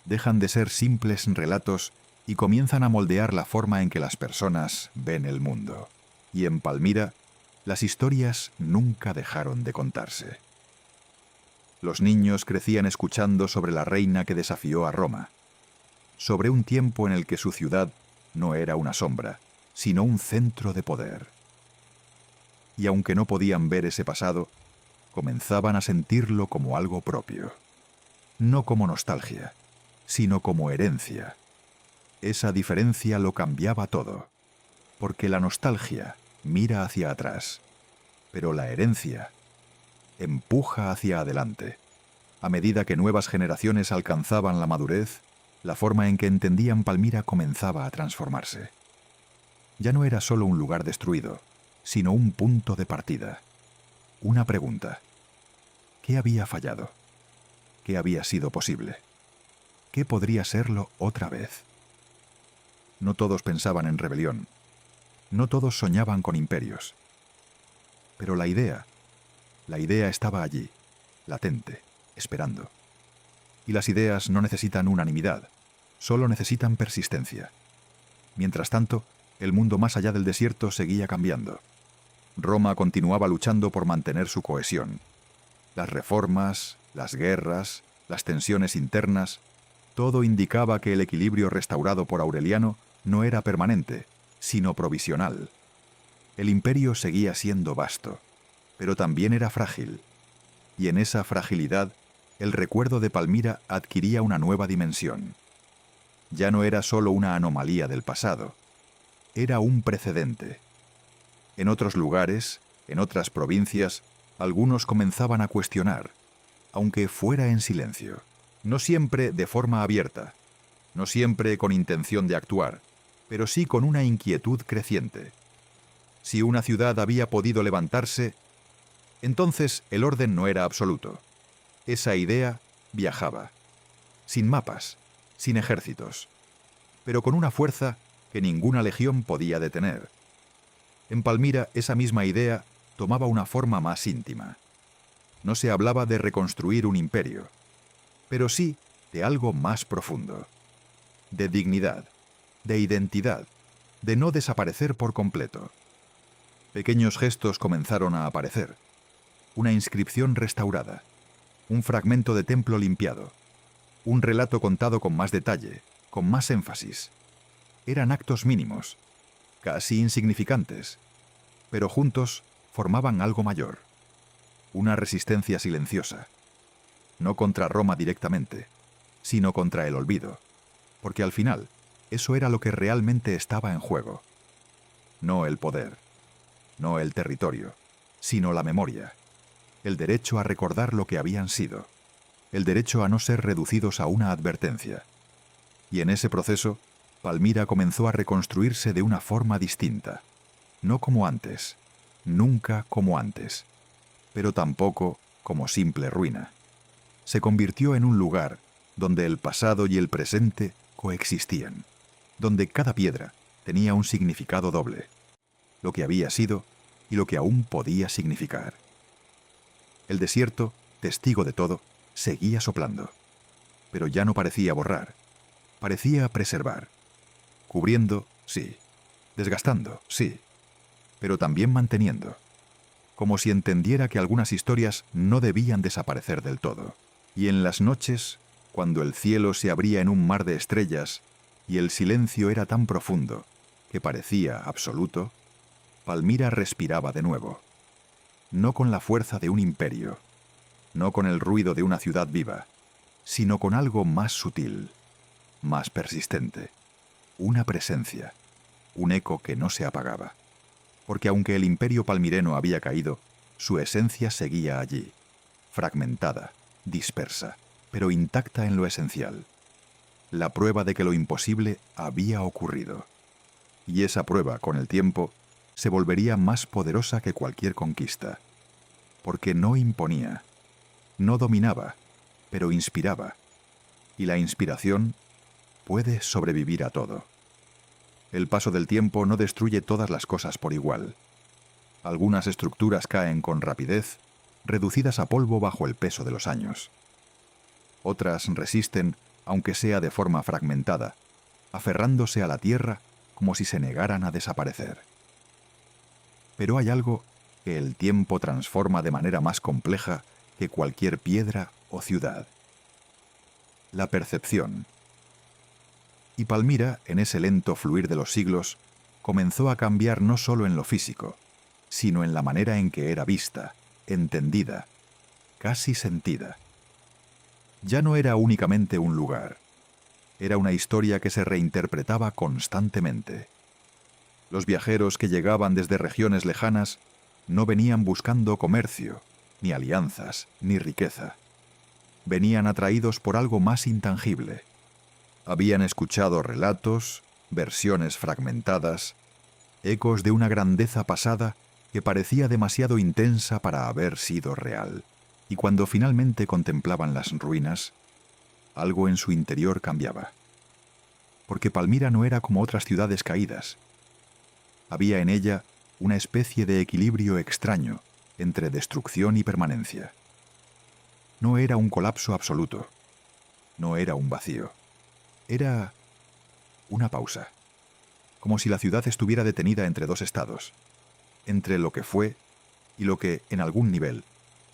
dejan de ser simples relatos y comienzan a moldear la forma en que las personas ven el mundo. Y en Palmira, las historias nunca dejaron de contarse. Los niños crecían escuchando sobre la reina que desafió a Roma, sobre un tiempo en el que su ciudad no era una sombra, sino un centro de poder. Y aunque no podían ver ese pasado, comenzaban a sentirlo como algo propio, no como nostalgia, sino como herencia. Esa diferencia lo cambiaba todo, porque la nostalgia mira hacia atrás, pero la herencia empuja hacia adelante. A medida que nuevas generaciones alcanzaban la madurez, la forma en que entendían Palmira comenzaba a transformarse. Ya no era solo un lugar destruido, sino un punto de partida. Una pregunta. ¿Qué había fallado? ¿Qué había sido posible? ¿Qué podría serlo otra vez? No todos pensaban en rebelión. No todos soñaban con imperios. Pero la idea estaba allí, latente, esperando. Y las ideas no necesitan unanimidad, solo necesitan persistencia. Mientras tanto, El mundo más allá del desierto seguía cambiando. Roma continuaba luchando por mantener su cohesión. Las reformas, las guerras, las tensiones internas, todo indicaba que el equilibrio restaurado por Aureliano no era permanente, sino provisional. El imperio seguía siendo vasto, pero también era frágil. Y en esa fragilidad, el recuerdo de Palmira adquiría una nueva dimensión. Ya no era solo una anomalía del pasado, era un precedente. En otros lugares, en otras provincias, algunos comenzaban a cuestionar, aunque fuera en silencio, no siempre de forma abierta, no siempre con intención de actuar, pero sí con una inquietud creciente. Si una ciudad había podido levantarse, entonces el orden no era absoluto. Esa idea viajaba, sin mapas, sin ejércitos, pero con una fuerza que ninguna legión podía detener. En Palmira esa misma idea tomaba una forma más íntima. No se hablaba de reconstruir un imperio, pero sí de algo más profundo, de dignidad, de identidad, de no desaparecer por completo. Pequeños gestos comenzaron a aparecer. Una inscripción restaurada, un fragmento de templo limpiado, un relato contado con más detalle, con más énfasis. Eran actos mínimos, casi insignificantes, pero juntos formaban algo mayor. Una resistencia silenciosa, no contra Roma directamente, sino contra el olvido, porque al final eso era lo que realmente estaba en juego. No el poder, no el territorio, sino la memoria, el derecho a recordar lo que habían sido, el derecho a no ser reducidos a una advertencia. Y en ese proceso, Palmira comenzó a reconstruirse de una forma distinta, no como antes, nunca como antes, pero tampoco como simple ruina. Se convirtió en un lugar donde el pasado y el presente coexistían, donde cada piedra tenía un significado doble, lo que había sido y lo que aún podía significar. El desierto, testigo de todo, seguía soplando, pero ya no parecía borrar, parecía preservar, cubriendo, sí, desgastando, sí, pero también manteniendo, como si entendiera que algunas historias no debían desaparecer del todo. Y en las noches, cuando el cielo se abría en un mar de estrellas y el silencio era tan profundo que parecía absoluto, Palmira respiraba de nuevo, no con la fuerza de un imperio, no con el ruido de una ciudad viva, sino con algo más sutil, más persistente, una presencia, un eco que no se apagaba. Porque aunque el imperio palmireno había caído, su esencia seguía allí, fragmentada, dispersa, pero intacta en lo esencial. La prueba de que lo imposible había ocurrido. Y esa prueba, con el tiempo, se volvería más poderosa que cualquier conquista. Porque no imponía, no dominaba, pero inspiraba. Y la inspiración puede sobrevivir a todo. El paso del tiempo no destruye todas las cosas por igual. Algunas estructuras caen con rapidez, reducidas a polvo bajo el peso de los años. Otras resisten, aunque sea de forma fragmentada, aferrándose a la tierra como si se negaran a desaparecer. Pero hay algo que el tiempo transforma de manera más compleja que cualquier piedra o ciudad: la percepción. Y Palmira, en ese lento fluir de los siglos, comenzó a cambiar no solo en lo físico, sino en la manera en que era vista, entendida, casi sentida. Ya no era únicamente un lugar, era una historia que se reinterpretaba constantemente. Los viajeros que llegaban desde regiones lejanas no venían buscando comercio, ni alianzas, ni riqueza. Venían atraídos por algo más intangible. Habían escuchado relatos, versiones fragmentadas, ecos de una grandeza pasada que parecía demasiado intensa para haber sido real. Y cuando finalmente contemplaban las ruinas, algo en su interior cambiaba. Porque Palmira no era como otras ciudades caídas. Había en ella una especie de equilibrio extraño entre destrucción y permanencia. No era un colapso absoluto, no era un vacío, era una pausa. como si la ciudad estuviera detenida entre dos estados, entre lo que fue y lo que, en algún nivel,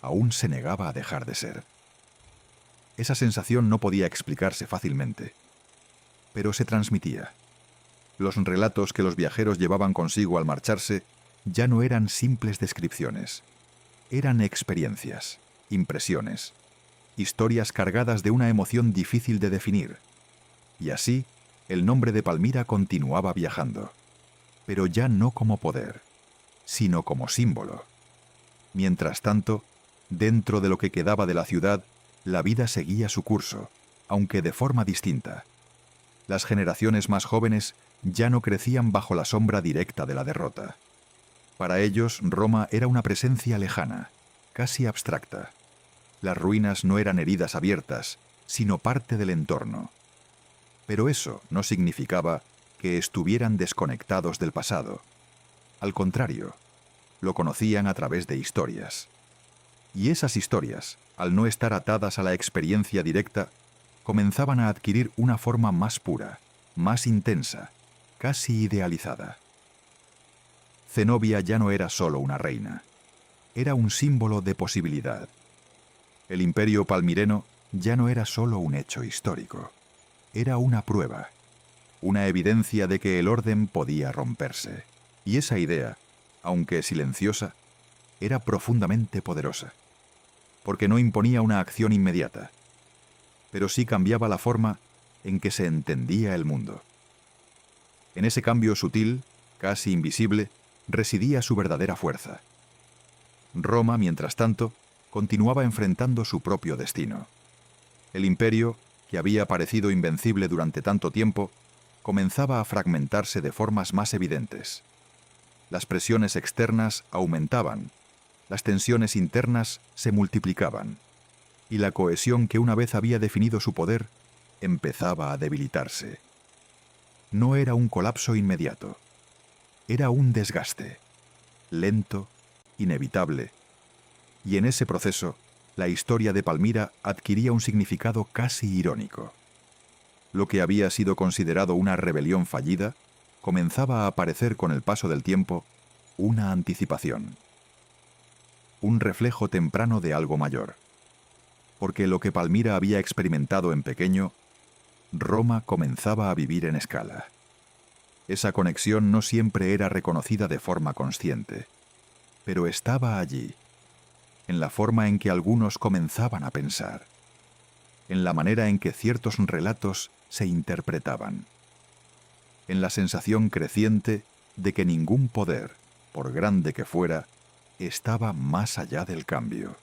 aún se negaba a dejar de ser. Esa sensación no podía explicarse fácilmente, pero se transmitía. Los relatos que los viajeros llevaban consigo al marcharse ya no eran simples descripciones, eran experiencias, impresiones, historias cargadas de una emoción difícil de definir. Y así, el nombre de Palmira continuaba viajando, pero ya no como poder, sino como símbolo. Mientras tanto, dentro de lo que quedaba de la ciudad, la vida seguía su curso, aunque de forma distinta. Las generaciones más jóvenes ya no crecían bajo la sombra directa de la derrota. Para ellos, Roma era una presencia lejana, casi abstracta. Las ruinas no eran heridas abiertas, sino parte del entorno. Pero eso no significaba que estuvieran desconectados del pasado. Al contrario, lo conocían a través de historias. Y esas historias, al no estar atadas a la experiencia directa, comenzaban a adquirir una forma más pura, más intensa, casi idealizada. Zenobia ya no era solo una reina, era un símbolo de posibilidad. El imperio palmireno ya no era solo un hecho histórico, era una prueba, una evidencia de que el orden podía romperse. Y esa idea, aunque silenciosa, era profundamente poderosa, porque no imponía una acción inmediata, pero sí cambiaba la forma en que se entendía el mundo. En ese cambio sutil, casi invisible, residía su verdadera fuerza. Roma, mientras tanto, continuaba enfrentando su propio destino. El imperio, que había parecido invencible durante tanto tiempo, comenzaba a fragmentarse de formas más evidentes. Las presiones externas aumentaban, las tensiones internas se multiplicaban, y la cohesión que una vez había definido su poder empezaba a debilitarse. No era un colapso inmediato, era un desgaste, lento, inevitable, y en ese proceso, la historia de Palmira adquiría un significado casi irónico. Lo que había sido considerado una rebelión fallida, comenzaba a aparecer con el paso del tiempo una anticipación, un reflejo temprano de algo mayor. Porque lo que Palmira había experimentado en pequeño, Roma comenzaba a vivir en escala. Esa conexión no siempre era reconocida de forma consciente, pero estaba allí, en la forma en que algunos comenzaban a pensar, en la manera en que ciertos relatos se interpretaban, en la sensación creciente de que ningún poder, por grande que fuera, estaba más allá del cambio.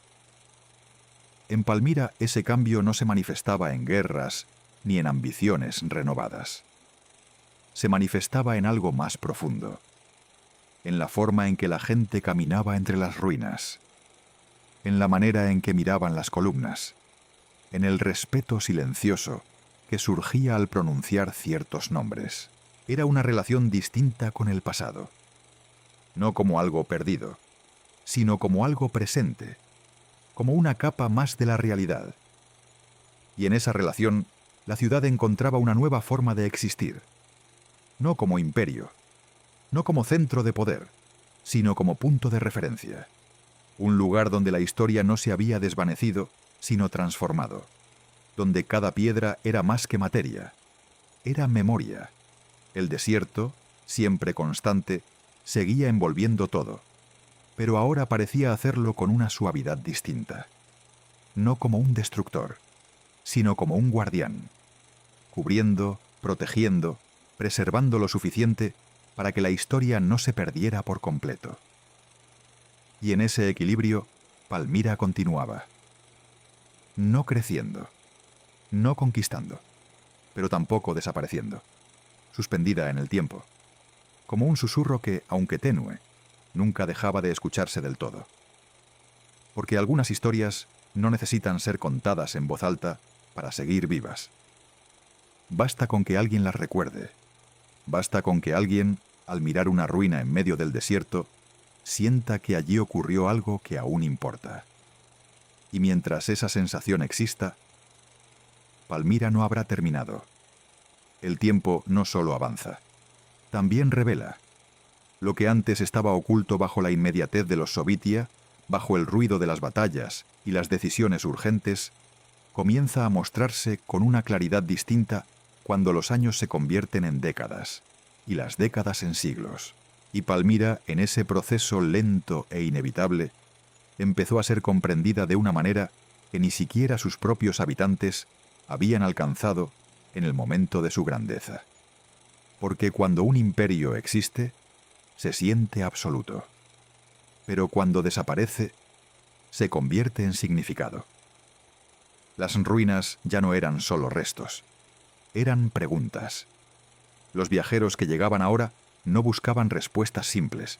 En Palmira ese cambio no se manifestaba en guerras ni en ambiciones renovadas. Se manifestaba en algo más profundo, en la forma en que la gente caminaba entre las ruinas, en la manera en que miraban las columnas, en el respeto silencioso que surgía al pronunciar ciertos nombres. Era una relación distinta con el pasado, no como algo perdido, sino como algo presente, como una capa más de la realidad. Y en esa relación, la ciudad encontraba una nueva forma de existir, no como imperio, no como centro de poder, sino como punto de referencia. Un lugar donde la historia no se había desvanecido, sino transformado, donde cada piedra era más que materia, era memoria. El desierto, siempre constante, seguía envolviendo todo, pero ahora parecía hacerlo con una suavidad distinta, no como un destructor, sino como un guardián, cubriendo, protegiendo, preservando lo suficiente para que la historia no se perdiera por completo. Y en ese equilibrio, Palmira continuaba, no creciendo, no conquistando, pero tampoco desapareciendo, suspendida en el tiempo, como un susurro que, aunque tenue, nunca dejaba de escucharse del todo. Porque algunas historias no necesitan ser contadas en voz alta para seguir vivas. Basta con que alguien las recuerde, basta con que alguien, al mirar una ruina en medio del desierto, sienta que allí ocurrió algo que aún importa. Y mientras esa sensación exista, Palmira no habrá terminado. El tiempo no solo avanza, también revela. Lo que antes estaba oculto bajo la inmediatez de los sovitia, bajo el ruido de las batallas y las decisiones urgentes, comienza a mostrarse con una claridad distinta cuando los años se convierten en décadas, y las décadas en siglos. Y Palmira, en ese proceso lento e inevitable, empezó a ser comprendida de una manera que ni siquiera sus propios habitantes habían alcanzado en el momento de su grandeza. Porque cuando un imperio existe, se siente absoluto. Pero cuando desaparece, se convierte en significado. Las ruinas ya no eran solo restos, eran preguntas. Los viajeros que llegaban ahora no buscaban respuestas simples.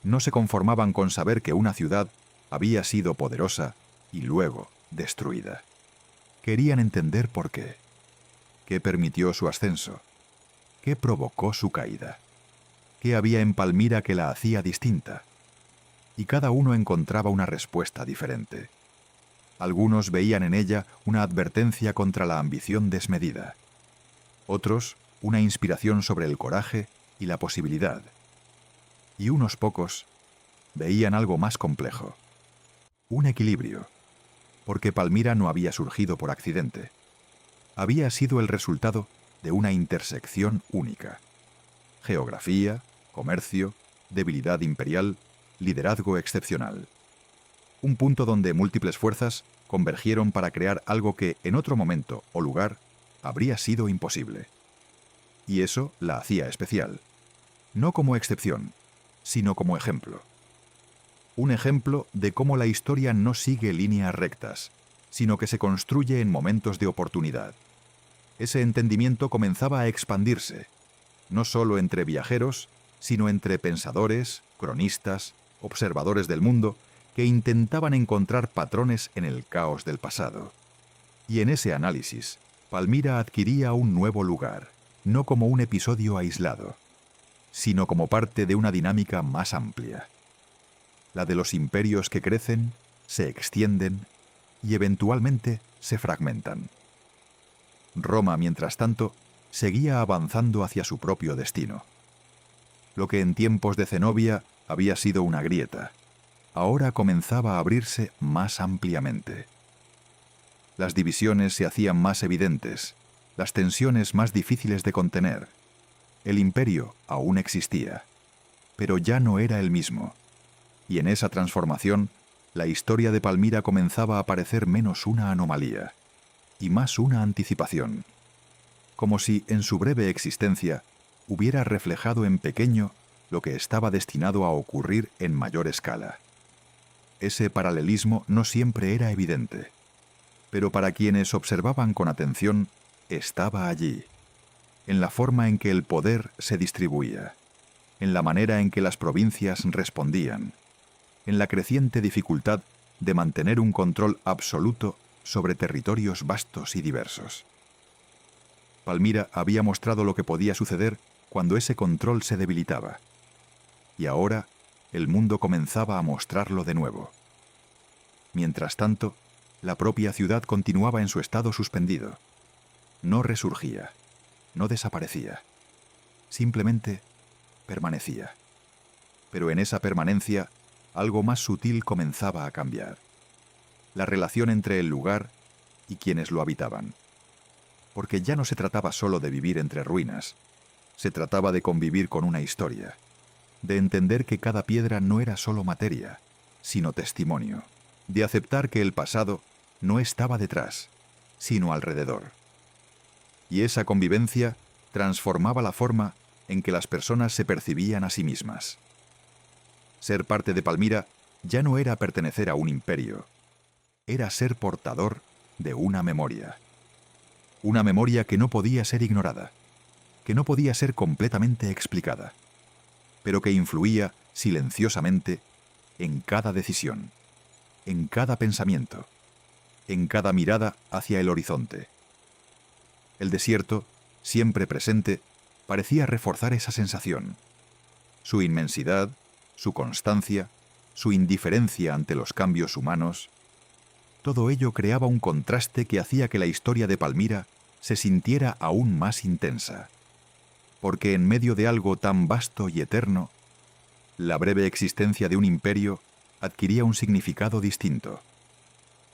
No se conformaban con saber que una ciudad había sido poderosa y luego destruida. Querían entender por qué. ¿Qué permitió su ascenso? ¿Qué provocó su caída? ¿Qué había en Palmira que la hacía distinta? Y cada uno encontraba una respuesta diferente. Algunos veían en ella una advertencia contra la ambición desmedida. Otros, una inspiración sobre el coraje y la posibilidad. Y unos pocos veían algo más complejo. Un equilibrio. Porque Palmira no había surgido por accidente. Había sido el resultado de una intersección única. Geografía, comercio, debilidad imperial, liderazgo excepcional. Un punto donde múltiples fuerzas convergieron para crear algo que, en otro momento o lugar, habría sido imposible. Y eso la hacía especial. No como excepción, sino como ejemplo. Un ejemplo de cómo la historia no sigue líneas rectas, sino que se construye en momentos de oportunidad. Ese entendimiento comenzaba a expandirse, no solo entre viajeros, sino entre pensadores, cronistas, observadores del mundo, que intentaban encontrar patrones en el caos del pasado. Y en ese análisis, Palmira adquiría un nuevo lugar, no como un episodio aislado, sino como parte de una dinámica más amplia. La de los imperios que crecen, se extienden y eventualmente se fragmentan. Roma, mientras tanto, seguía avanzando hacia su propio destino. Lo que en tiempos de Zenobia había sido una grieta, ahora comenzaba a abrirse más ampliamente. Las divisiones se hacían más evidentes, las tensiones más difíciles de contener. El imperio aún existía, pero ya no era el mismo. Y en esa transformación, la historia de Palmira comenzaba a parecer menos una anomalía y más una anticipación, como si en su breve existencia hubiera reflejado en pequeño lo que estaba destinado a ocurrir en mayor escala. Ese paralelismo no siempre era evidente, pero para quienes observaban con atención, estaba allí, en la forma en que el poder se distribuía, en la manera en que las provincias respondían, en la creciente dificultad de mantener un control absoluto sobre territorios vastos y diversos. Palmira había mostrado lo que podía suceder cuando ese control se debilitaba, y ahora el mundo comenzaba a mostrarlo de nuevo. Mientras tanto, la propia ciudad continuaba en su estado suspendido. No resurgía, no desaparecía, simplemente permanecía. Pero en esa permanencia, algo más sutil comenzaba a cambiar. La relación entre el lugar y quienes lo habitaban. Porque ya no se trataba solo de vivir entre ruinas, se trataba de convivir con una historia, de entender que cada piedra no era solo materia, sino testimonio, de aceptar que el pasado no estaba detrás, sino alrededor. Y esa convivencia transformaba la forma en que las personas se percibían a sí mismas. Ser parte de Palmira ya no era pertenecer a un imperio, era ser portador de una memoria. Una memoria que no podía ser ignorada, que no podía ser completamente explicada, pero que influía silenciosamente en cada decisión, en cada pensamiento, en cada mirada hacia el horizonte. El desierto, siempre presente, parecía reforzar esa sensación. Su inmensidad, su constancia, su indiferencia ante los cambios humanos, todo ello creaba un contraste que hacía que la historia de Palmira se sintiera aún más intensa. porque en medio de algo tan vasto y eterno, la breve existencia de un imperio adquiría un significado distinto,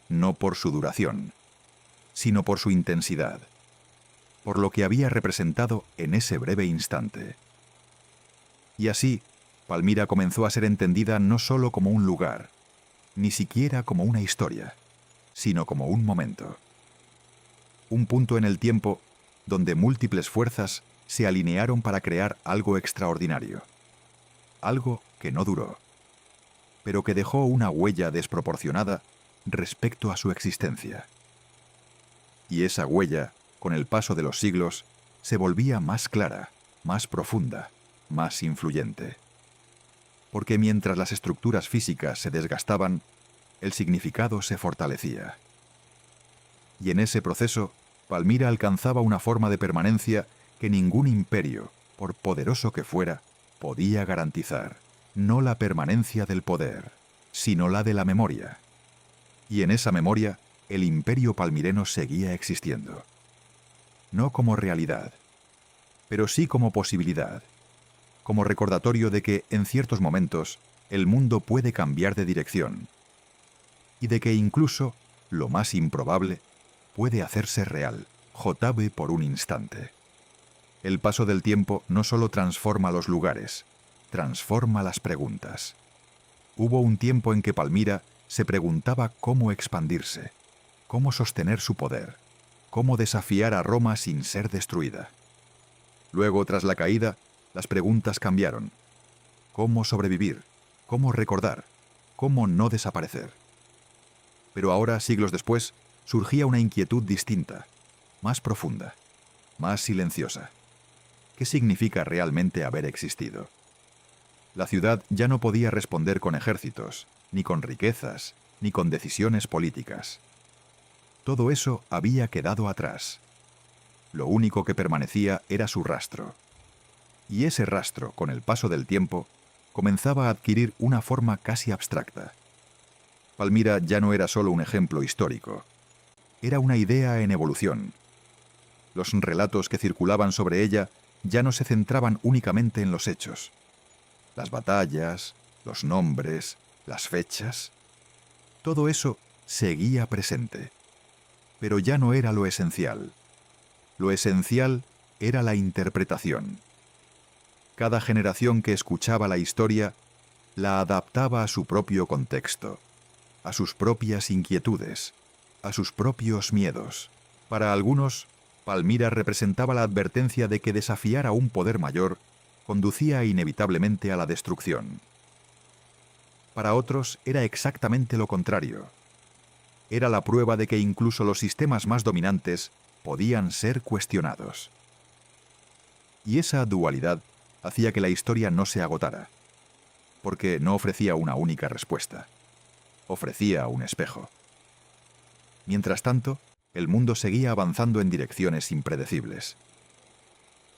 no por su duración, sino por su intensidad, por lo que había representado en ese breve instante. Y así, Palmira comenzó a ser entendida no solo como un lugar, ni siquiera como una historia, sino como un momento. Un punto en el tiempo donde múltiples fuerzas se alinearon para crear algo extraordinario. Algo que no duró, pero que dejó una huella desproporcionada respecto a su existencia. Y esa huella, con el paso de los siglos, se volvía más clara, más profunda, más influyente. Porque mientras las estructuras físicas se desgastaban, el significado se fortalecía. Y en ese proceso, Palmira alcanzaba una forma de permanencia que ningún imperio, por poderoso que fuera, podía garantizar. No la permanencia del poder, sino la de la memoria. Y en esa memoria, el imperio palmireno seguía existiendo. No como realidad, pero sí como posibilidad, como recordatorio de que, en ciertos momentos, el mundo puede cambiar de dirección, y de que incluso lo más improbable puede hacerse real, JB por un instante. El paso del tiempo no solo transforma los lugares, transforma las preguntas. Hubo un tiempo en que Palmira se preguntaba cómo expandirse, cómo sostener su poder, cómo desafiar a Roma sin ser destruida. Luego, tras la caída, las preguntas cambiaron. ¿Cómo sobrevivir? ¿Cómo recordar? ¿Cómo no desaparecer? Pero ahora, siglos después, surgía una inquietud distinta, más profunda, más silenciosa. ¿Qué significa realmente haber existido? La ciudad ya no podía responder con ejércitos, ni con riquezas, ni con decisiones políticas. Todo eso había quedado atrás. Lo único que permanecía era su rastro. Y ese rastro, con el paso del tiempo, comenzaba a adquirir una forma casi abstracta. Palmira ya no era solo un ejemplo histórico. Era una idea en evolución. Los relatos que circulaban sobre ella ya no se centraban únicamente en los hechos. Las batallas, los nombres, las fechas. Todo eso seguía presente. Pero ya no era lo esencial. Lo esencial era la interpretación. Cada generación que escuchaba la historia la adaptaba a su propio contexto, a sus propias inquietudes, a sus propios miedos. Para algunos, Palmira representaba la advertencia de que desafiar a un poder mayor conducía inevitablemente a la destrucción. Para otros era exactamente lo contrario. Era la prueba de que incluso los sistemas más dominantes podían ser cuestionados. Y esa dualidad hacía que la historia no se agotara, porque no ofrecía una única respuesta. Ofrecía un espejo. Mientras tanto, el mundo seguía avanzando en direcciones impredecibles.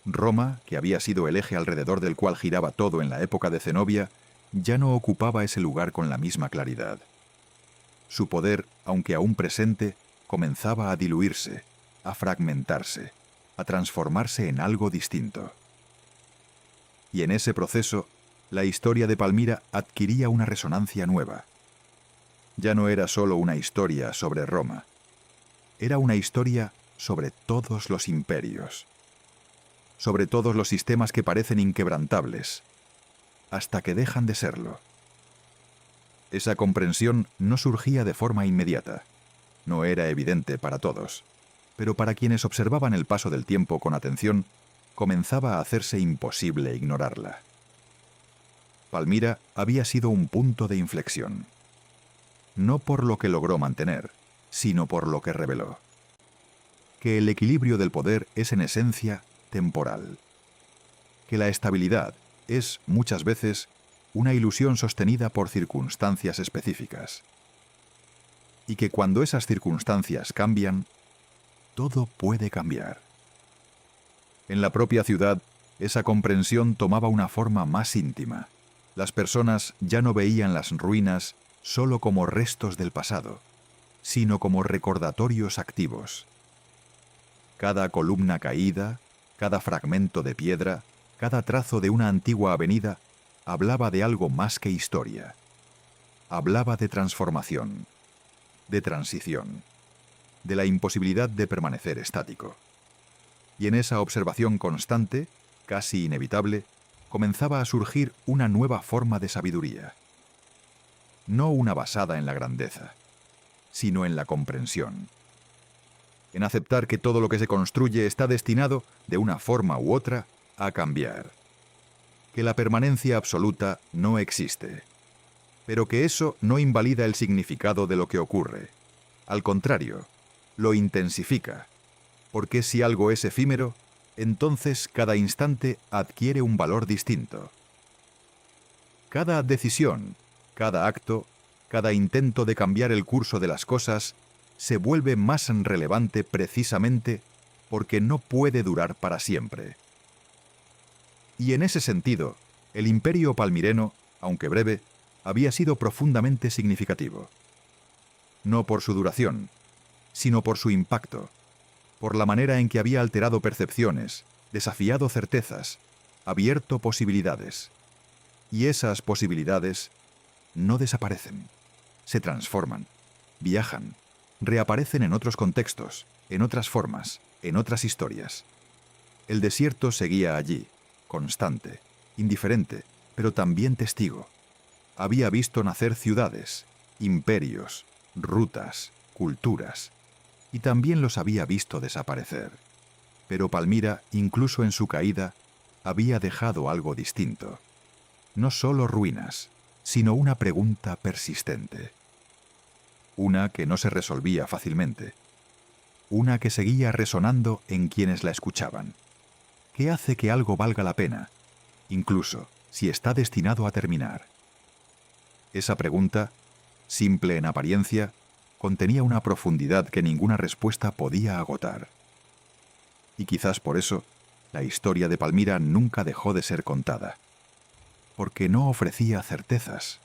Roma, que había sido el eje alrededor del cual giraba todo en la época de Zenobia, ya no ocupaba ese lugar con la misma claridad. Su poder, aunque aún presente, comenzaba a diluirse, a fragmentarse, a transformarse en algo distinto. Y en ese proceso, la historia de Palmira adquiría una resonancia nueva. Ya no era solo una historia sobre Roma. Era una historia sobre todos los imperios, sobre todos los sistemas que parecen inquebrantables, hasta que dejan de serlo. Esa comprensión no surgía de forma inmediata, no era evidente para todos, pero para quienes observaban el paso del tiempo con atención, comenzaba a hacerse imposible ignorarla. Palmira había sido un punto de inflexión, no por lo que logró mantener, sino por lo que reveló. Que el equilibrio del poder es en esencia temporal. Que la estabilidad es, muchas veces, una ilusión sostenida por circunstancias específicas. Y que cuando esas circunstancias cambian, todo puede cambiar. En la propia ciudad, esa comprensión tomaba una forma más íntima. Las personas ya no veían las ruinas solo como restos del pasado, sino como recordatorios activos. Cada columna caída, Cada fragmento de piedra, cada trazo de una antigua avenida, hablaba de algo más que historia. Hablaba de transformación, de transición, de la imposibilidad de permanecer estático. Y en esa observación constante, casi inevitable, comenzaba a surgir una nueva forma de sabiduría. No una basada en la grandeza, sino en la comprensión. En aceptar que todo lo que se construye está destinado, de una forma u otra, a cambiar. Que la permanencia absoluta no existe. Pero que eso no invalida el significado de lo que ocurre. Al contrario, lo intensifica. Porque si algo es efímero, entonces cada instante adquiere un valor distinto. Cada decisión, cada acto, cada intento de cambiar el curso de las cosas se vuelve más relevante precisamente porque no puede durar para siempre. Y en ese sentido, el imperio palmireno, aunque breve, había sido profundamente significativo. No por su duración, sino por su impacto, por la manera en que había alterado percepciones, desafiado certezas, abierto posibilidades. Y esas posibilidades no desaparecen, se transforman, viajan, reaparecen en otros contextos, en otras formas, en otras historias. El desierto seguía allí, constante, indiferente, pero también testigo. Había visto nacer ciudades, imperios, rutas, culturas, y también los había visto desaparecer. Pero Palmira, incluso en su caída, había dejado algo distinto. No solo ruinas, sino una pregunta persistente. Una que no se resolvía fácilmente. Una que seguía resonando en quienes la escuchaban. ¿Qué hace que algo valga la pena, incluso si está destinado a terminar? Esa pregunta, simple en apariencia, contenía una profundidad que ninguna respuesta podía agotar. Y quizás por eso, la historia de Palmira nunca dejó de ser contada. Porque no ofrecía certezas,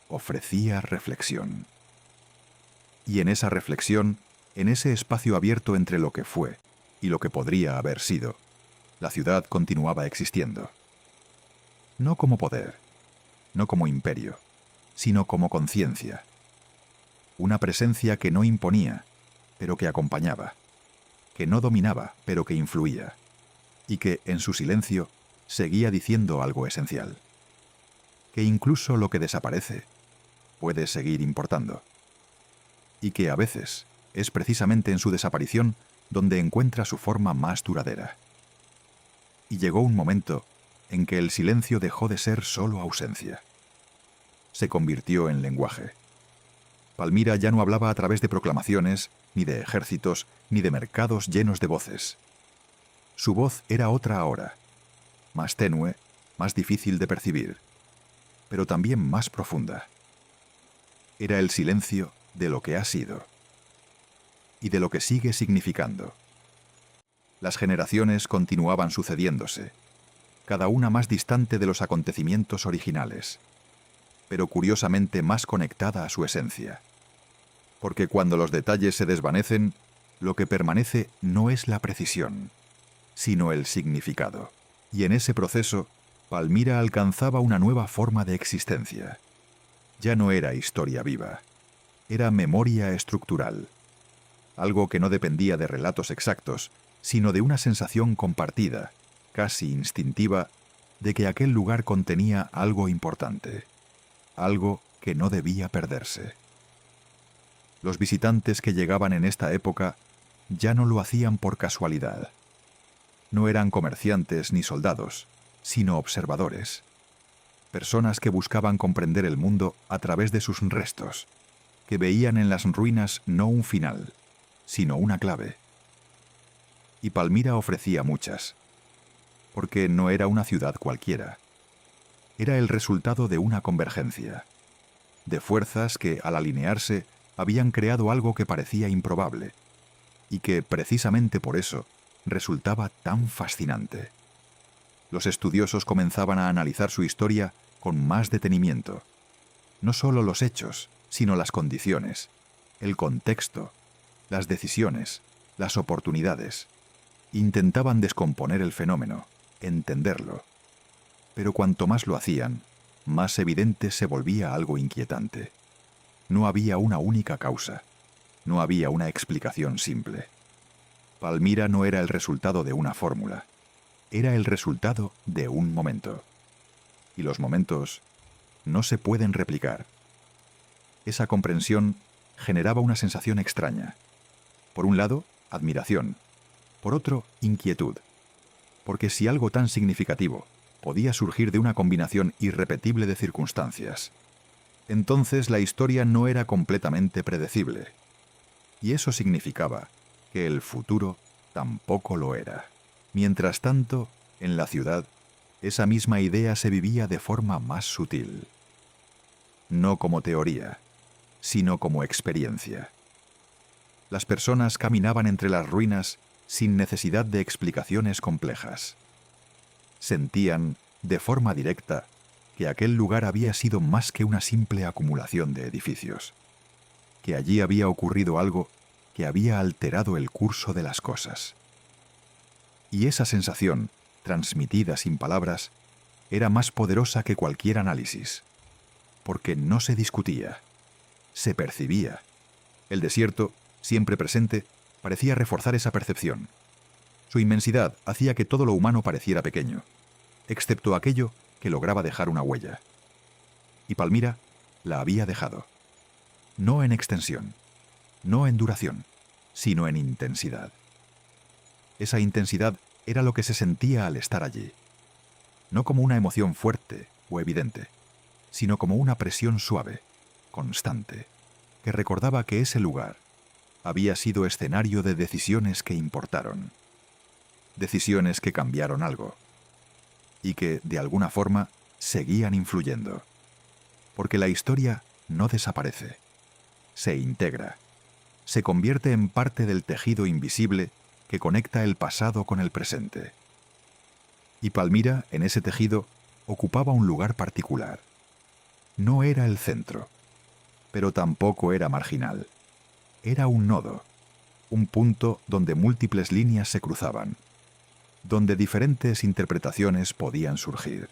ofrecía reflexión. Y en esa reflexión, en ese espacio abierto entre lo que fue y lo que podría haber sido, la ciudad continuaba existiendo. No como poder, no como imperio, sino como conciencia. Una presencia que no imponía, pero que acompañaba, que no dominaba, pero que influía, y que, en su silencio, seguía diciendo algo esencial. Que incluso lo que desaparece puede seguir importando. Y que a veces es precisamente en su desaparición donde encuentra su forma más duradera. Y llegó un momento en que el silencio dejó de ser solo ausencia. Se convirtió en lenguaje. Palmira ya no hablaba a través de proclamaciones, ni de ejércitos, ni de mercados llenos de voces. Su voz era otra ahora, más tenue, más difícil de percibir, pero también más profunda. Era el silencio de lo que ha sido y de lo que sigue significando. Las generaciones continuaban sucediéndose, cada una más distante de los acontecimientos originales, pero curiosamente más conectada a su esencia. Porque cuando los detalles se desvanecen, lo que permanece no es la precisión, sino el significado. Y en ese proceso, Palmira alcanzaba una nueva forma de existencia. Ya no era historia viva, era memoria estructural. Algo que no dependía de relatos exactos, sino de una sensación compartida, casi instintiva, de que aquel lugar contenía algo importante, algo que no debía perderse. Los visitantes que llegaban en esta época ya no lo hacían por casualidad. No eran comerciantes ni soldados, sino observadores. Personas que buscaban comprender el mundo a través de sus restos, que veían en las ruinas no un final, sino una clave. Y Palmira ofrecía muchas, porque no era una ciudad cualquiera. Era el resultado de una convergencia, de fuerzas que, al alinearse, habían creado algo que parecía improbable, y que, precisamente por eso, resultaba tan fascinante. Los estudiosos comenzaban a analizar su historia con más detenimiento. No solo los hechos, sino las condiciones, el contexto, las decisiones, las oportunidades. Intentaban descomponer el fenómeno, entenderlo. Pero cuanto más lo hacían, más evidente se volvía algo inquietante. No había una única causa. No había una explicación simple. Palmira no era el resultado de una fórmula. Era el resultado de un momento. Y los momentos no se pueden replicar. Esa comprensión generaba una sensación extraña. Por un lado, admiración. Por otro, inquietud. Porque si algo tan significativo podía surgir de una combinación irrepetible de circunstancias, entonces la historia no era completamente predecible. Y eso significaba que el futuro tampoco lo era. Mientras tanto, en la ciudad, esa misma idea se vivía de forma más sutil. No como teoría, sino como experiencia. Las personas caminaban entre las ruinas sin necesidad de explicaciones complejas. Sentían, de forma directa, que aquel lugar había sido más que una simple acumulación de edificios, que allí había ocurrido algo que había alterado el curso de las cosas. Y esa sensación, transmitida sin palabras, era más poderosa que cualquier análisis, porque no se discutía, se percibía. El desierto, siempre presente, parecía reforzar esa percepción. Su inmensidad hacía que todo lo humano pareciera pequeño, excepto aquello que lograba dejar una huella. Y Palmira la había dejado. No en extensión, no en duración, sino en intensidad. Esa intensidad era lo que se sentía al estar allí. No como una emoción fuerte o evidente, sino como una presión suave, constante, que recordaba que ese lugar había sido escenario de decisiones que importaron. Decisiones que cambiaron algo. Y que, de alguna forma, seguían influyendo. Porque la historia no desaparece. Se integra. Se convierte en parte del tejido invisible que conecta el pasado con el presente. Y Palmira, en ese tejido, ocupaba un lugar particular. No era el centro, pero tampoco era marginal. Era un nodo, un punto donde múltiples líneas se cruzaban, donde diferentes interpretaciones podían surgir,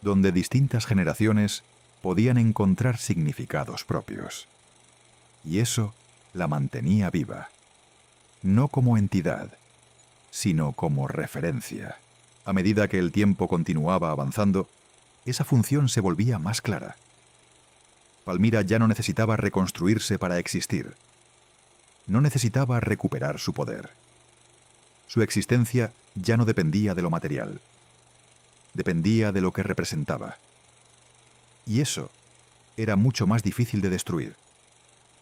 donde distintas generaciones podían encontrar significados propios. Y eso la mantenía viva, no como entidad, sino como referencia. A medida que el tiempo continuaba avanzando, esa función se volvía más clara. Palmira ya no necesitaba reconstruirse para existir. No necesitaba recuperar su poder. Su existencia ya no dependía de lo material. Dependía de lo que representaba. Y eso era mucho más difícil de destruir,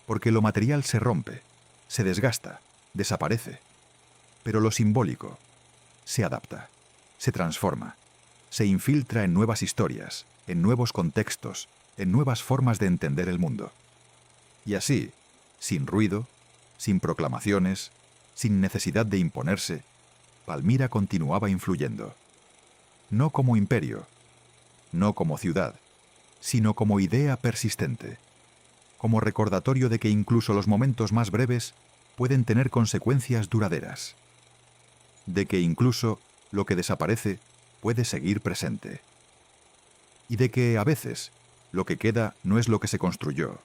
porque lo material se rompe, se desgasta, desaparece, pero lo simbólico se adapta, se transforma, se infiltra en nuevas historias, en nuevos contextos, en nuevas formas de entender el mundo. Y así, sin ruido, sin proclamaciones, sin necesidad de imponerse, Palmira continuaba influyendo. No como imperio, no como ciudad, sino como idea persistente, como recordatorio de que incluso los momentos más breves pueden tener consecuencias duraderas, de que incluso lo que desaparece puede seguir presente, y de que a veces lo que queda no es lo que se construyó,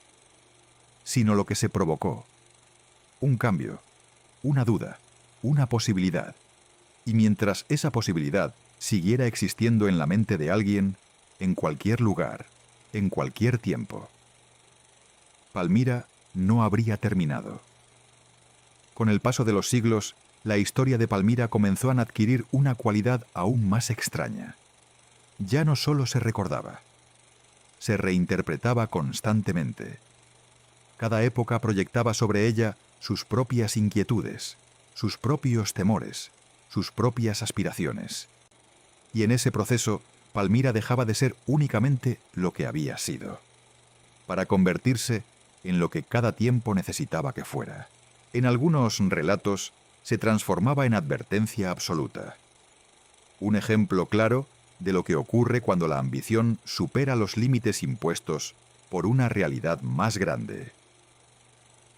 sino lo que se provocó. Un cambio, una duda, una posibilidad. Y mientras esa posibilidad siguiera existiendo en la mente de alguien, en cualquier lugar, en cualquier tiempo, Palmira no habría terminado. Con el paso de los siglos, la historia de Palmira comenzó a adquirir una cualidad aún más extraña. Ya no solo se recordaba, se reinterpretaba constantemente. Cada época proyectaba sobre ella sus propias inquietudes, sus propios temores, sus propias aspiraciones. Y en ese proceso, Palmira dejaba de ser únicamente lo que había sido, para convertirse en lo que cada tiempo necesitaba que fuera. En algunos relatos, se transformaba en advertencia absoluta. Un ejemplo claro de lo que ocurre cuando la ambición supera los límites impuestos por una realidad más grande.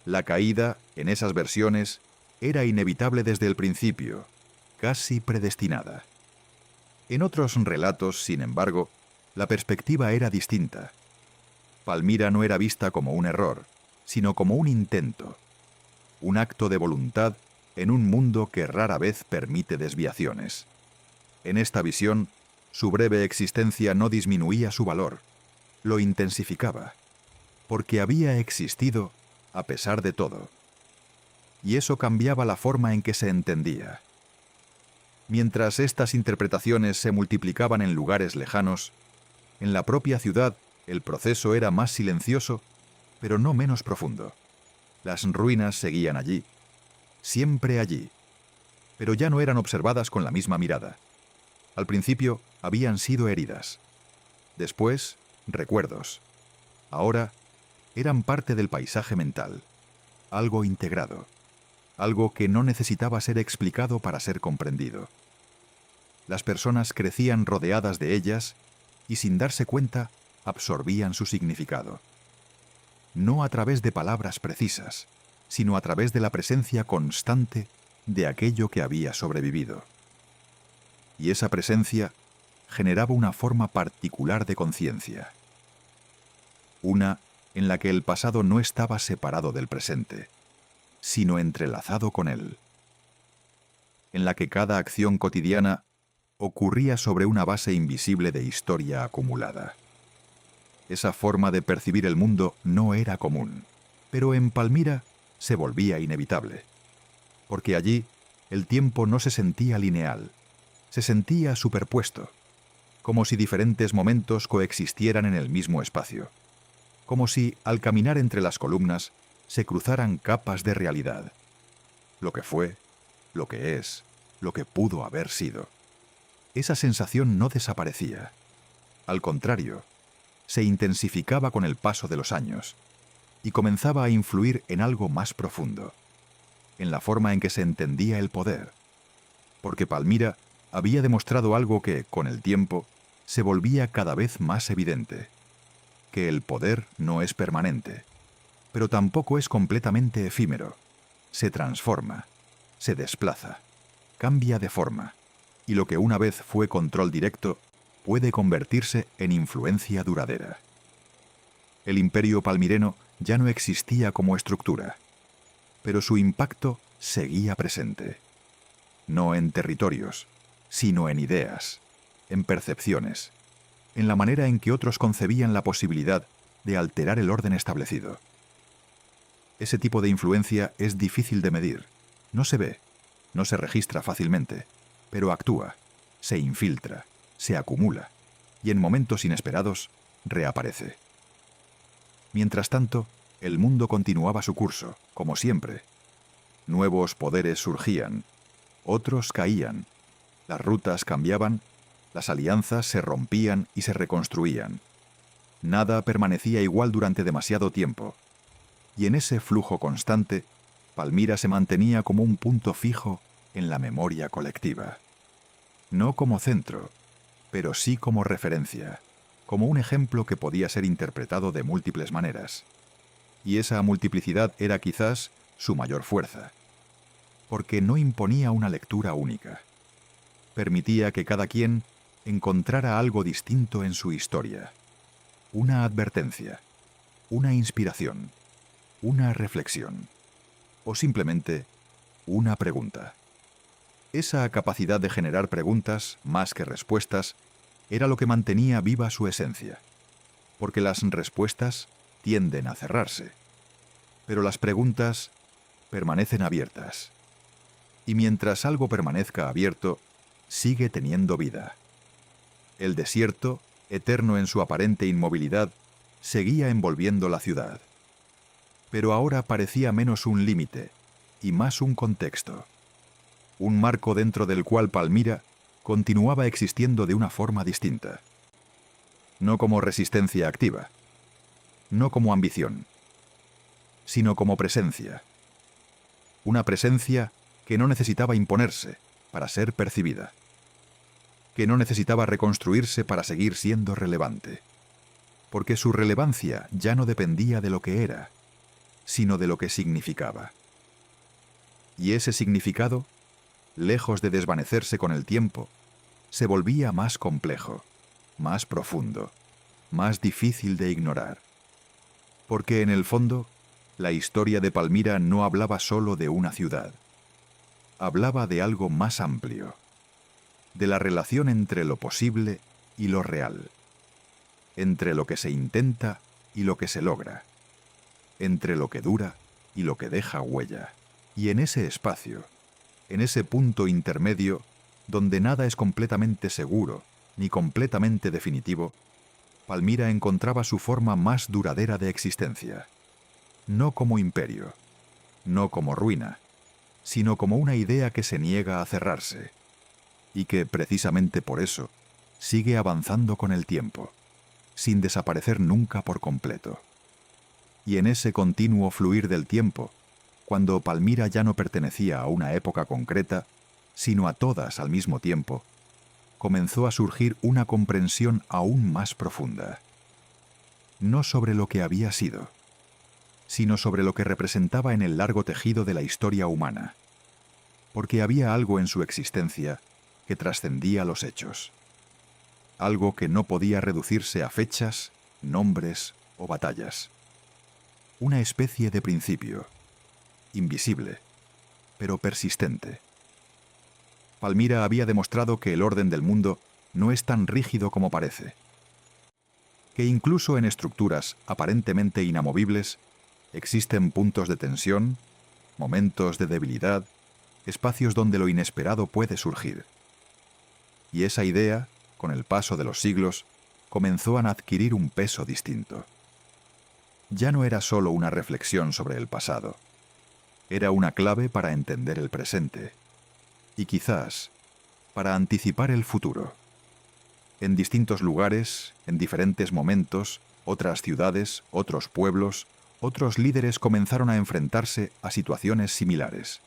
La caída, en esas versiones, era inevitable desde el principio, casi predestinada. En otros relatos, sin embargo, la perspectiva era distinta. Palmira no era vista como un error, sino como un intento, un acto de voluntad en un mundo que rara vez permite desviaciones. En esta visión, su breve existencia no disminuía su valor, lo intensificaba, porque había existido a pesar de todo. Y eso cambiaba la forma en que se entendía. Mientras estas interpretaciones se multiplicaban en lugares lejanos, en la propia ciudad el proceso era más silencioso, pero no menos profundo. Las ruinas seguían allí, siempre allí, pero ya no eran observadas con la misma mirada. Al principio habían sido heridas. Después, recuerdos. Ahora, eran parte del paisaje mental, algo integrado, algo que no necesitaba ser explicado para ser comprendido. Las personas crecían rodeadas de ellas y sin darse cuenta absorbían su significado. No a través de palabras precisas, sino a través de la presencia constante de aquello que había sobrevivido. Y esa presencia generaba una forma particular de conciencia. Una en la que el pasado no estaba separado del presente, sino entrelazado con él. En la que cada acción cotidiana ocurría sobre una base invisible de historia acumulada. Esa forma de percibir el mundo no era común, pero en Palmira se volvía inevitable, porque allí el tiempo no se sentía lineal, se sentía superpuesto, como si diferentes momentos coexistieran en el mismo espacio, como si, al caminar entre las columnas, se cruzaran capas de realidad. Lo que fue, lo que es, lo que pudo haber sido. Esa sensación no desaparecía. Al contrario, se intensificaba con el paso de los años y comenzaba a influir en algo más profundo, en la forma en que se entendía el poder, porque Palmira había demostrado algo que, con el tiempo, se volvía cada vez más evidente, que el poder no es permanente, pero tampoco es completamente efímero. Se transforma, se desplaza, cambia de forma, y lo que una vez fue control directo puede convertirse en influencia duradera. El imperio palmireno ya no existía como estructura, pero su impacto seguía presente. No en territorios, sino en ideas, en percepciones, en la manera en que otros concebían la posibilidad de alterar el orden establecido. Ese tipo de influencia es difícil de medir, no se ve, no se registra fácilmente, pero actúa, se infiltra, se acumula y en momentos inesperados reaparece. Mientras tanto, el mundo continuaba su curso, como siempre. Nuevos poderes surgían, otros caían, las rutas cambiaban, las alianzas se rompían y se reconstruían. Nada permanecía igual durante demasiado tiempo, y en ese flujo constante, Palmira se mantenía como un punto fijo en la memoria colectiva. No como centro, pero sí como referencia, como un ejemplo que podía ser interpretado de múltiples maneras. Y esa multiplicidad era quizás su mayor fuerza, porque no imponía una lectura única. Permitía que cada quien encontrara algo distinto en su historia, una advertencia, una inspiración, una reflexión, o simplemente una pregunta. Esa capacidad de generar preguntas, más que respuestas, era lo que mantenía viva su esencia, porque las respuestas tienden a cerrarse, pero las preguntas permanecen abiertas. Y mientras algo permanezca abierto, sigue teniendo vida. El desierto, eterno en su aparente inmovilidad, seguía envolviendo la ciudad. Pero ahora parecía menos un límite y más un contexto. Un marco dentro del cual Palmira continuaba existiendo de una forma distinta. No como resistencia activa, no como ambición, sino como presencia. Una presencia que no necesitaba imponerse para ser percibida, que no necesitaba reconstruirse para seguir siendo relevante, porque su relevancia ya no dependía de lo que era, sino de lo que significaba. Y ese significado lejos de desvanecerse con el tiempo, se volvía más complejo, más profundo, más difícil de ignorar. Porque en el fondo, la historia de Palmira no hablaba solo de una ciudad. Hablaba de algo más amplio, de la relación entre lo posible y lo real, entre lo que se intenta y lo que se logra, entre lo que dura y lo que deja huella. Y en ese espacio, en ese punto intermedio, donde nada es completamente seguro ni completamente definitivo, Palmira encontraba su forma más duradera de existencia. No como imperio, no como ruina, sino como una idea que se niega a cerrarse, y que, precisamente por eso, sigue avanzando con el tiempo, sin desaparecer nunca por completo. Y en ese continuo fluir del tiempo, cuando Palmira ya no pertenecía a una época concreta, sino a todas al mismo tiempo, comenzó a surgir una comprensión aún más profunda. No sobre lo que había sido, sino sobre lo que representaba en el largo tejido de la historia humana, porque había algo en su existencia que trascendía los hechos, algo que no podía reducirse a fechas, nombres o batallas. Una especie de principio, invisible, pero persistente. Palmira había demostrado que el orden del mundo no es tan rígido como parece, que incluso en estructuras aparentemente inamovibles existen puntos de tensión, momentos de debilidad, espacios donde lo inesperado puede surgir. Y esa idea, con el paso de los siglos, comenzó a adquirir un peso distinto. Ya no era solo una reflexión sobre el pasado, era una clave para entender el presente, y quizás para anticipar el futuro. En distintos lugares, en diferentes momentos, otras ciudades, otros pueblos, otros líderes comenzaron a enfrentarse a situaciones similares.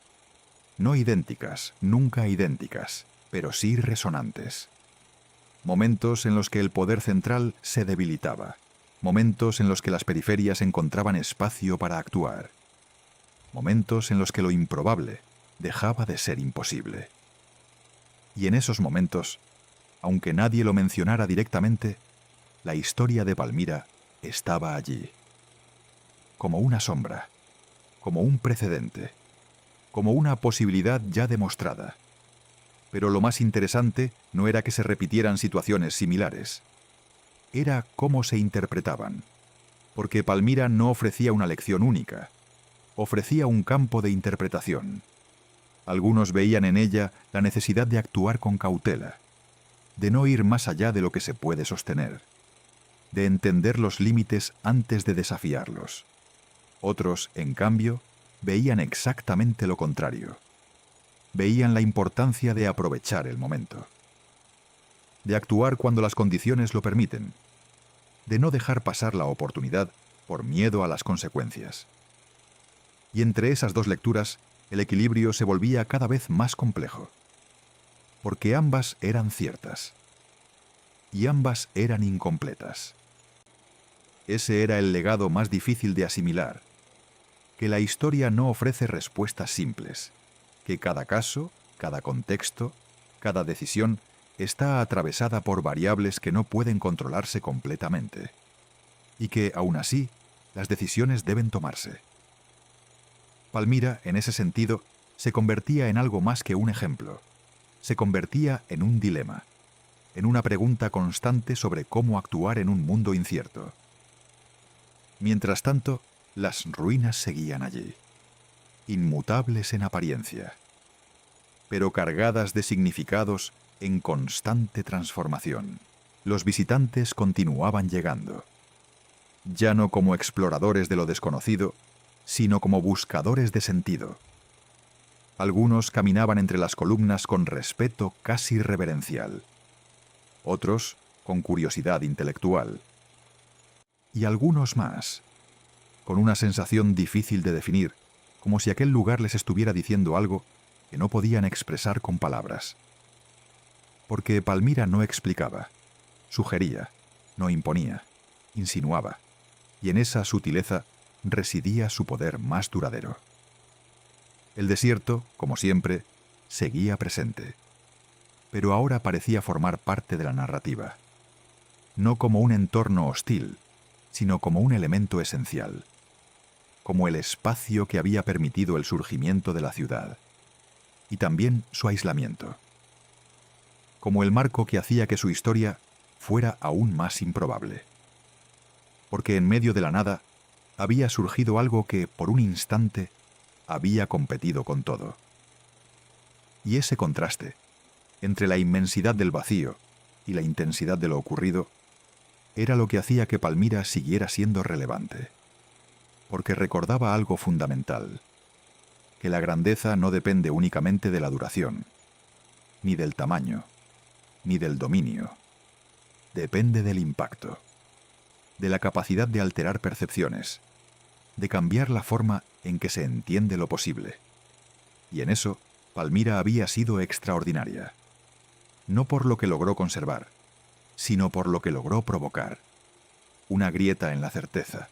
No idénticas, nunca idénticas, pero sí resonantes. Momentos en los que el poder central se debilitaba. Momentos en los que las periferias encontraban espacio para actuar. Momentos en los que lo improbable dejaba de ser imposible. Y en esos momentos, aunque nadie lo mencionara directamente, la historia de Palmira estaba allí. Como una sombra, como un precedente, como una posibilidad ya demostrada. Pero lo más interesante no era que se repitieran situaciones similares. Era cómo se interpretaban. Porque Palmira no ofrecía una lección única. Ofrecía un campo de interpretación. Algunos veían en ella la necesidad de actuar con cautela, de no ir más allá de lo que se puede sostener, de entender los límites antes de desafiarlos. Otros, en cambio, veían exactamente lo contrario. Veían la importancia de aprovechar el momento, de actuar cuando las condiciones lo permiten, de no dejar pasar la oportunidad por miedo a las consecuencias. Y entre esas dos lecturas, el equilibrio se volvía cada vez más complejo, porque ambas eran ciertas, y ambas eran incompletas. Ese era el legado más difícil de asimilar, que la historia no ofrece respuestas simples, que cada caso, cada contexto, cada decisión está atravesada por variables que no pueden controlarse completamente, y que, aún así, las decisiones deben tomarse. Palmira, en ese sentido, se convertía en algo más que un ejemplo. Se convertía en un dilema, en una pregunta constante sobre cómo actuar en un mundo incierto. Mientras tanto, las ruinas seguían allí, inmutables en apariencia, pero cargadas de significados en constante transformación. Los visitantes continuaban llegando, ya no como exploradores de lo desconocido, sino como buscadores de sentido. Algunos caminaban entre las columnas con respeto casi reverencial, otros con curiosidad intelectual, y algunos más, con una sensación difícil de definir, como si aquel lugar les estuviera diciendo algo que no podían expresar con palabras. Porque Palmira no explicaba, sugería, no imponía, insinuaba, y en esa sutileza residía su poder más duradero. El desierto, como siempre, seguía presente, pero ahora parecía formar parte de la narrativa, no como un entorno hostil, sino como un elemento esencial, como el espacio que había permitido el surgimiento de la ciudad, y también su aislamiento, como el marco que hacía que su historia fuera aún más improbable. Porque en medio de la nada había surgido algo que, por un instante, había competido con todo. Y ese contraste, entre la inmensidad del vacío y la intensidad de lo ocurrido, era lo que hacía que Palmira siguiera siendo relevante. Porque recordaba algo fundamental, que la grandeza no depende únicamente de la duración, ni del tamaño, ni del dominio. Depende del impacto, de la capacidad de alterar percepciones, de cambiar la forma en que se entiende lo posible. Y en eso, Palmira había sido extraordinaria. No por lo que logró conservar, sino por lo que logró provocar. Una grieta en la certeza,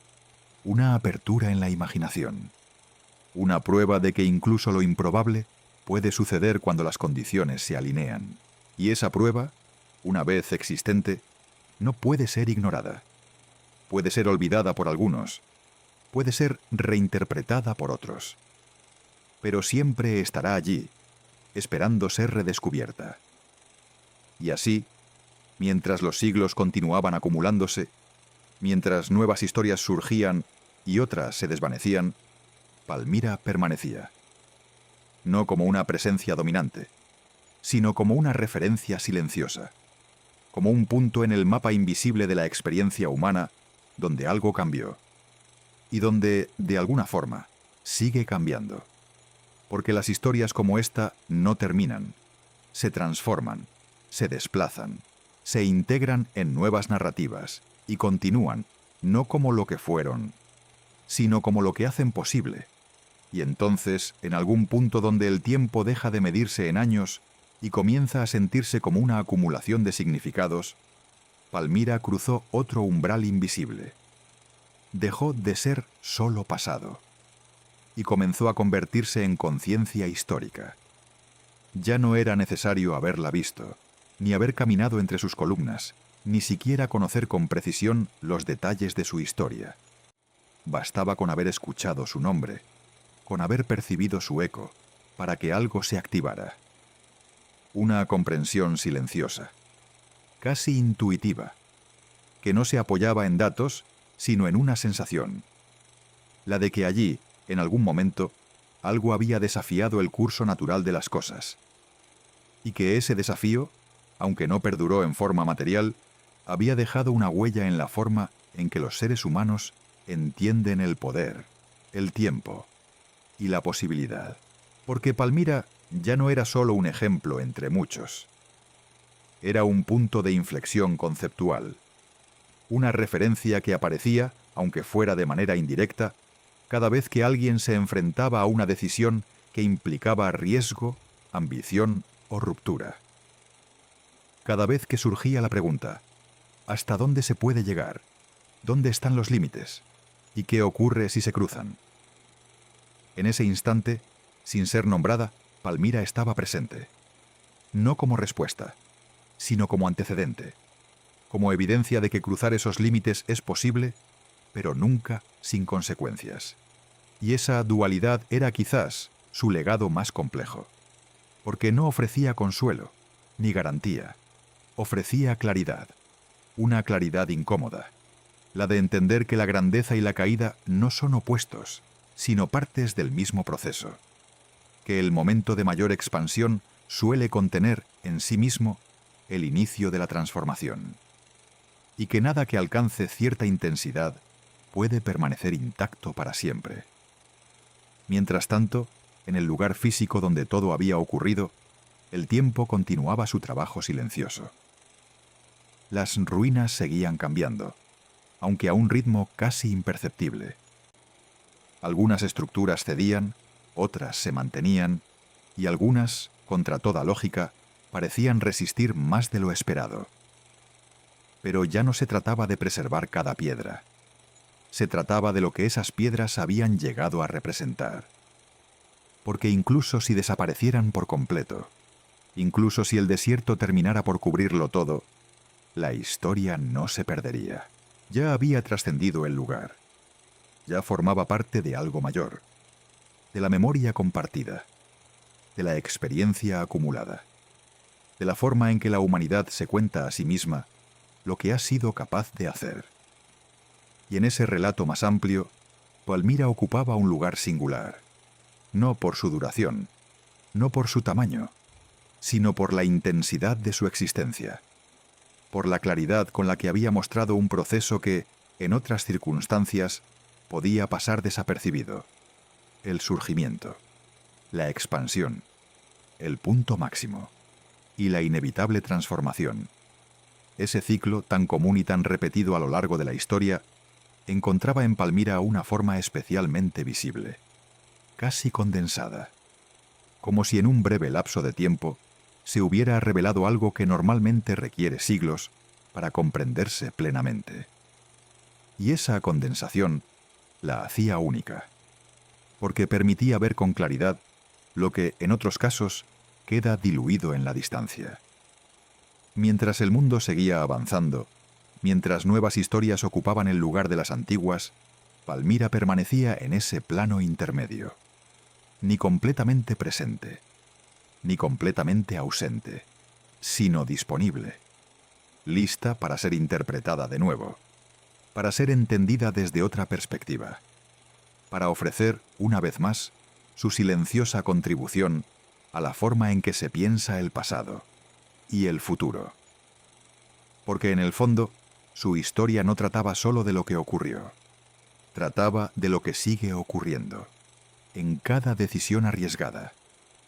una apertura en la imaginación, una prueba de que incluso lo improbable puede suceder cuando las condiciones se alinean. Y esa prueba, una vez existente, no puede ser ignorada. Puede ser olvidada por algunos, puede ser reinterpretada por otros, pero siempre estará allí, esperando ser redescubierta. Y así, mientras los siglos continuaban acumulándose, mientras nuevas historias surgían y otras se desvanecían, Palmira permanecía. No como una presencia dominante, sino como una referencia silenciosa, como un punto en el mapa invisible de la experiencia humana donde algo cambió, y donde, de alguna forma, sigue cambiando. Porque las historias como esta no terminan, se transforman, se desplazan, se integran en nuevas narrativas y continúan, no como lo que fueron, sino como lo que hacen posible. Y entonces, en algún punto donde el tiempo deja de medirse en años y comienza a sentirse como una acumulación de significados, Palmira cruzó otro umbral invisible. Dejó de ser solo pasado y comenzó a convertirse en conciencia histórica. Ya no era necesario haberla visto, ni haber caminado entre sus columnas, ni siquiera conocer con precisión los detalles de su historia. Bastaba con haber escuchado su nombre, con haber percibido su eco, para que algo se activara. Una comprensión silenciosa, casi intuitiva, que no se apoyaba en datos, sino en una sensación, la de que allí, en algún momento, algo había desafiado el curso natural de las cosas, y que ese desafío, aunque no perduró en forma material, había dejado una huella en la forma en que los seres humanos entienden el poder, el tiempo y la posibilidad. Porque Palmira ya no era solo un ejemplo entre muchos. Era un punto de inflexión conceptual, una referencia que aparecía, aunque fuera de manera indirecta, cada vez que alguien se enfrentaba a una decisión que implicaba riesgo, ambición o ruptura. Cada vez que surgía la pregunta, ¿hasta dónde se puede llegar? ¿Dónde están los límites? ¿Y qué ocurre si se cruzan? En ese instante, sin ser nombrada, Palmira estaba presente. No como respuesta, sino como antecedente, como evidencia de que cruzar esos límites es posible, pero nunca sin consecuencias. Y esa dualidad era quizás su legado más complejo, porque no ofrecía consuelo, ni garantía, ofrecía claridad, una claridad incómoda, la de entender que la grandeza y la caída no son opuestos, sino partes del mismo proceso, que el momento de mayor expansión suele contener en sí mismo el inicio de la transformación, y que nada que alcance cierta intensidad puede permanecer intacto para siempre. Mientras tanto, en el lugar físico donde todo había ocurrido, el tiempo continuaba su trabajo silencioso. Las ruinas seguían cambiando, aunque a un ritmo casi imperceptible. Algunas estructuras cedían, otras se mantenían, y algunas, contra toda lógica, parecían resistir más de lo esperado. Pero ya no se trataba de preservar cada piedra. Se trataba de lo que esas piedras habían llegado a representar. porque incluso si desaparecieran por completo, incluso si el desierto terminara por cubrirlo todo, la historia no se perdería. Ya había trascendido el lugar. Ya formaba parte de algo mayor, de la memoria compartida, de la experiencia acumulada, de la forma en que la humanidad se cuenta a sí misma lo que ha sido capaz de hacer. Y en ese relato más amplio, Palmira ocupaba un lugar singular, no por su duración, no por su tamaño, sino por la intensidad de su existencia, por la claridad con la que había mostrado un proceso que, en otras circunstancias, podía pasar desapercibido: el surgimiento, la expansión, el punto máximo y la inevitable transformación. Ese ciclo, tan común y tan repetido a lo largo de la historia, encontraba en Palmira una forma especialmente visible, casi condensada, como si en un breve lapso de tiempo se hubiera revelado algo que normalmente requiere siglos para comprenderse plenamente. Y esa condensación la hacía única, porque permitía ver con claridad lo que, en otros casos, queda diluido en la distancia. Mientras el mundo seguía avanzando, mientras nuevas historias ocupaban el lugar de las antiguas, Palmira permanecía en ese plano intermedio, ni completamente presente, ni completamente ausente, sino disponible, lista para ser interpretada de nuevo, para ser entendida desde otra perspectiva, para ofrecer, una vez más, su silenciosa contribución a la forma en que se piensa el pasado y el futuro. Porque en el fondo, su historia no trataba solo de lo que ocurrió, trataba de lo que sigue ocurriendo, en cada decisión arriesgada,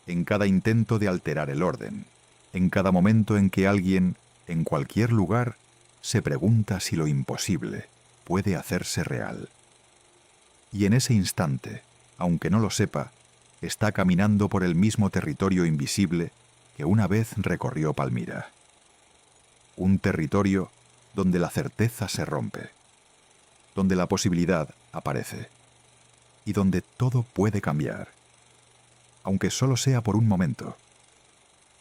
en cada intento de alterar el orden, en cada momento en que alguien, en cualquier lugar, se pregunta si lo imposible puede hacerse real. Y en ese instante, aunque no lo sepa, está caminando por el mismo territorio invisible que una vez recorrió Palmira. Un territorio donde la certeza se rompe, donde la posibilidad aparece y donde todo puede cambiar, aunque solo sea por un momento.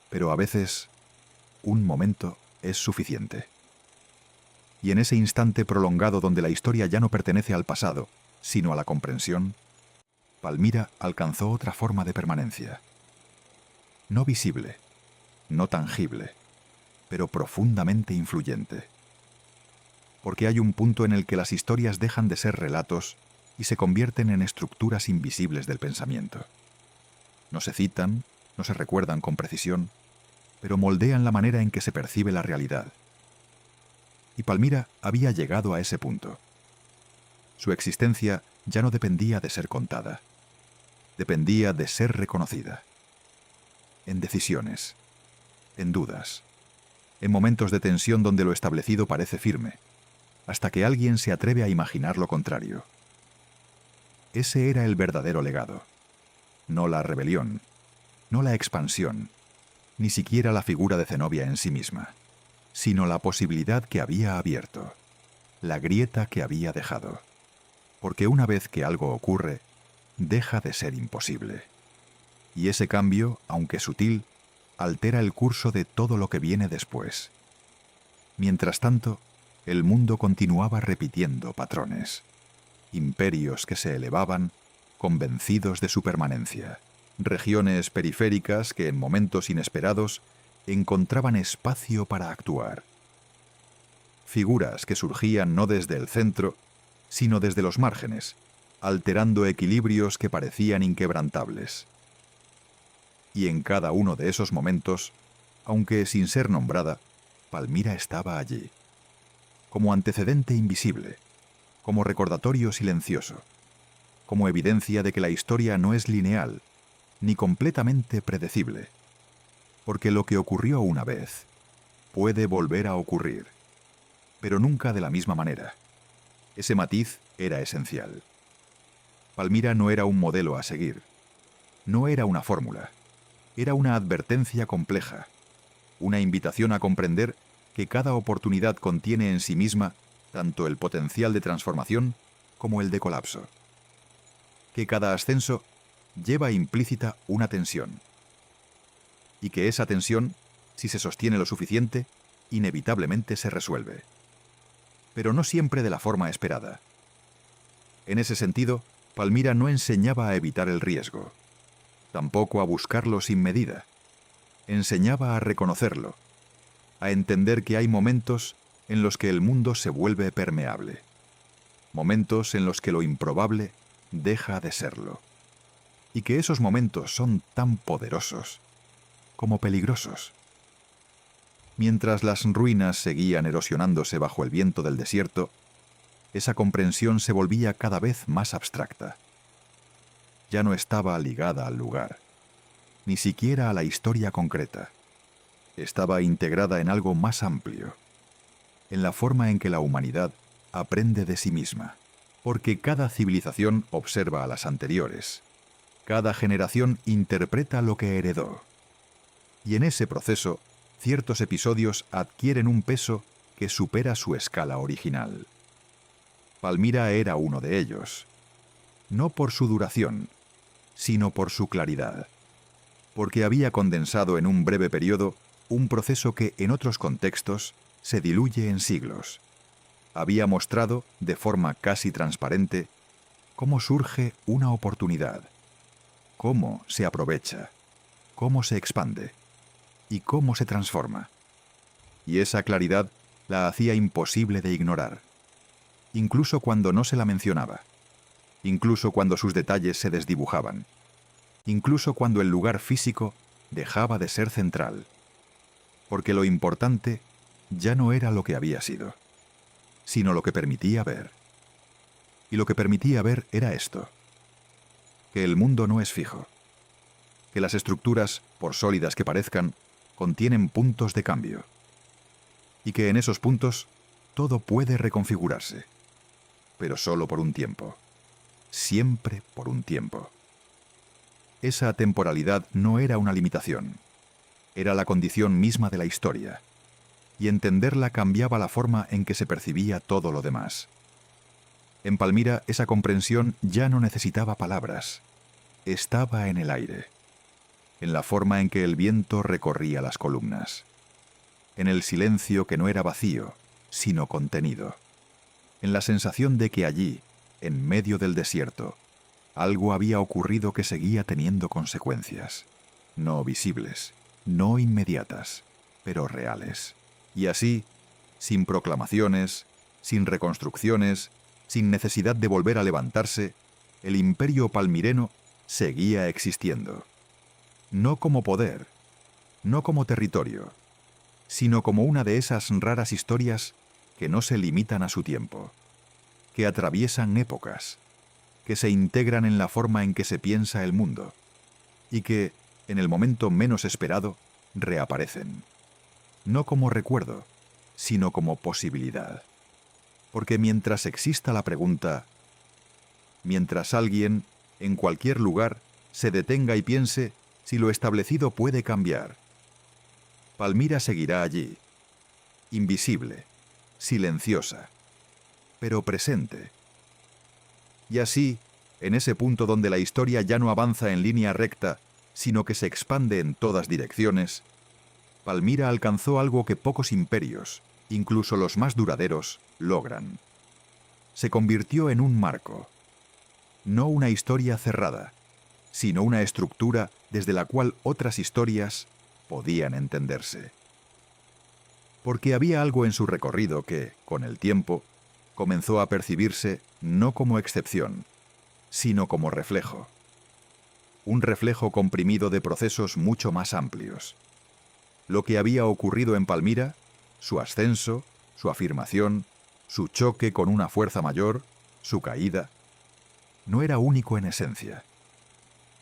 Pero a veces, un momento es suficiente. Y en ese instante prolongado donde la historia ya no pertenece al pasado, sino a la comprensión, Palmira alcanzó otra forma de permanencia. No visible, no tangible, pero profundamente influyente. Porque hay un punto en el que las historias dejan de ser relatos y se convierten en estructuras invisibles del pensamiento. No se citan, no se recuerdan con precisión, pero moldean la manera en que se percibe la realidad. Y Palmira había llegado a ese punto. Su existencia ya no dependía de ser contada, dependía de ser reconocida. En decisiones, en dudas, en momentos de tensión donde lo establecido parece firme, hasta que alguien se atreve a imaginar lo contrario. Ese era el verdadero legado, no la rebelión, no la expansión, ni siquiera la figura de Zenobia en sí misma, sino la posibilidad que había abierto, la grieta que había dejado. Porque una vez que algo ocurre, deja de ser imposible. Y ese cambio, aunque sutil, altera el curso de todo lo que viene después. Mientras tanto, el mundo continuaba repitiendo patrones, imperios que se elevaban, convencidos de su permanencia, regiones periféricas que en momentos inesperados encontraban espacio para actuar, figuras que surgían no desde el centro, sino desde los márgenes, alterando equilibrios que parecían inquebrantables. Y en cada uno de esos momentos, aunque sin ser nombrada, Palmira estaba allí, como antecedente invisible, como recordatorio silencioso, como evidencia de que la historia no es lineal, ni completamente predecible, porque lo que ocurrió una vez puede volver a ocurrir, pero nunca de la misma manera. Ese matiz era esencial. Palmira no era un modelo a seguir, no era una fórmula, era una advertencia compleja, una invitación a comprender que cada oportunidad contiene en sí misma tanto el potencial de transformación como el de colapso, que cada ascenso lleva implícita una tensión. Y que esa tensión, si se sostiene lo suficiente, inevitablemente se resuelve. Pero no siempre de la forma esperada. En ese sentido, Palmira no enseñaba a evitar el riesgo, tampoco a buscarlo sin medida. Enseñaba a reconocerlo, a entender que hay momentos en los que el mundo se vuelve permeable, momentos en los que lo improbable deja de serlo, y que esos momentos son tan poderosos como peligrosos. Mientras las ruinas seguían erosionándose bajo el viento del desierto, esa comprensión se volvía cada vez más abstracta. Ya no estaba ligada al lugar, ni siquiera a la historia concreta. Estaba integrada en algo más amplio, en la forma en que la humanidad aprende de sí misma, porque cada civilización observa a las anteriores, cada generación interpreta lo que heredó, y en ese proceso ciertos episodios adquieren un peso que supera su escala original. Palmira era uno de ellos, no por su duración, sino por su claridad, porque había condensado en un breve periodo un proceso que en otros contextos se diluye en siglos. Había mostrado, de forma casi transparente, cómo surge una oportunidad, cómo se aprovecha, cómo se expande y cómo se transforma. Y esa claridad la hacía imposible de ignorar, incluso cuando no se la mencionaba, incluso cuando sus detalles se desdibujaban, incluso cuando el lugar físico dejaba de ser central, porque lo importante ya no era lo que había sido, sino lo que permitía ver. Y lo que permitía ver era esto: que el mundo no es fijo, que las estructuras, por sólidas que parezcan, contienen puntos de cambio, y que en esos puntos todo puede reconfigurarse, pero solo por un tiempo, siempre por un tiempo. Esa temporalidad no era una limitación, era la condición misma de la historia, y entenderla cambiaba la forma en que se percibía todo lo demás. En Palmira esa comprensión ya no necesitaba palabras, estaba en el aire, en la forma en que el viento recorría las columnas, en el silencio que no era vacío, sino contenido, en la sensación de que allí, en medio del desierto, algo había ocurrido que seguía teniendo consecuencias, no visibles, no inmediatas, pero reales. Y así, sin proclamaciones, sin reconstrucciones, sin necesidad de volver a levantarse, el imperio palmireno seguía existiendo. No como poder, no como territorio, sino como una de esas raras historias que no se limitan a su tiempo, que atraviesan épocas, que se integran en la forma en que se piensa el mundo, y que, en el momento menos esperado, reaparecen. No como recuerdo, sino como posibilidad. Porque mientras exista la pregunta, mientras alguien, en cualquier lugar, se detenga y piense si lo establecido puede cambiar, Palmira seguirá allí, invisible, silenciosa, pero presente. Y así, en ese punto donde la historia ya no avanza en línea recta, sino que se expande en todas direcciones, Palmira alcanzó algo que pocos imperios, incluso los más duraderos, logran. Se convirtió en un marco, no una historia cerrada, sino una estructura desde la cual otras historias podían entenderse. Porque había algo en su recorrido que, con el tiempo, comenzó a percibirse no como excepción, sino como reflejo. Un reflejo comprimido de procesos mucho más amplios. Lo que había ocurrido en Palmira, su ascenso, su afirmación, su choque con una fuerza mayor, su caída, no era único en esencia.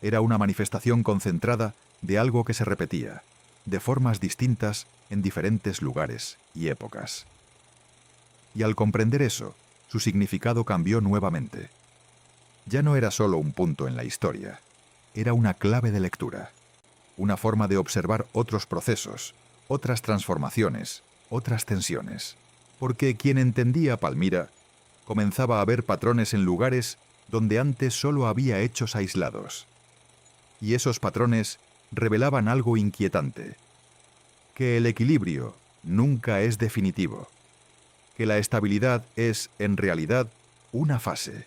Era una manifestación concentrada de algo que se repetía, de formas distintas en diferentes lugares y épocas. Y al comprender eso, su significado cambió nuevamente. Ya no era solo un punto en la historia, era una clave de lectura, una forma de observar otros procesos, otras transformaciones, otras tensiones. Porque quien entendía Palmira comenzaba a ver patrones en lugares donde antes solo había hechos aislados, Y esos patrones revelaban algo inquietante: que el equilibrio nunca es definitivo, que la estabilidad es, en realidad, una fase,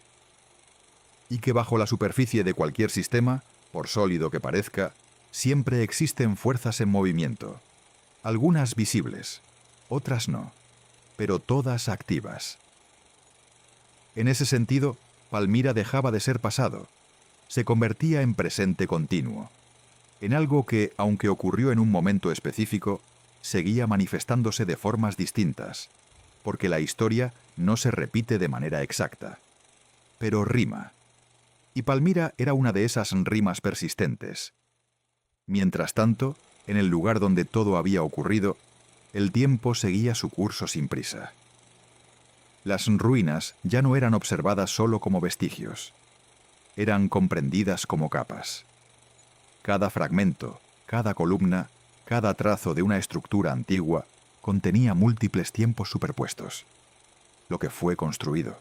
y que bajo la superficie de cualquier sistema, por sólido que parezca, siempre existen fuerzas en movimiento, algunas visibles, otras no, pero todas activas. En ese sentido, Palmira dejaba de ser pasado, se convertía en presente continuo, en algo que, aunque ocurrió en un momento específico, seguía manifestándose de formas distintas, porque la historia no se repite de manera exacta, pero rima. Y Palmira era una de esas rimas persistentes. Mientras tanto, en el lugar donde todo había ocurrido, el tiempo seguía su curso sin prisa. Las ruinas ya no eran observadas solo como vestigios, eran comprendidas como capas. Cada fragmento, cada columna, cada trazo de una estructura antigua contenía múltiples tiempos superpuestos. Lo que fue construido,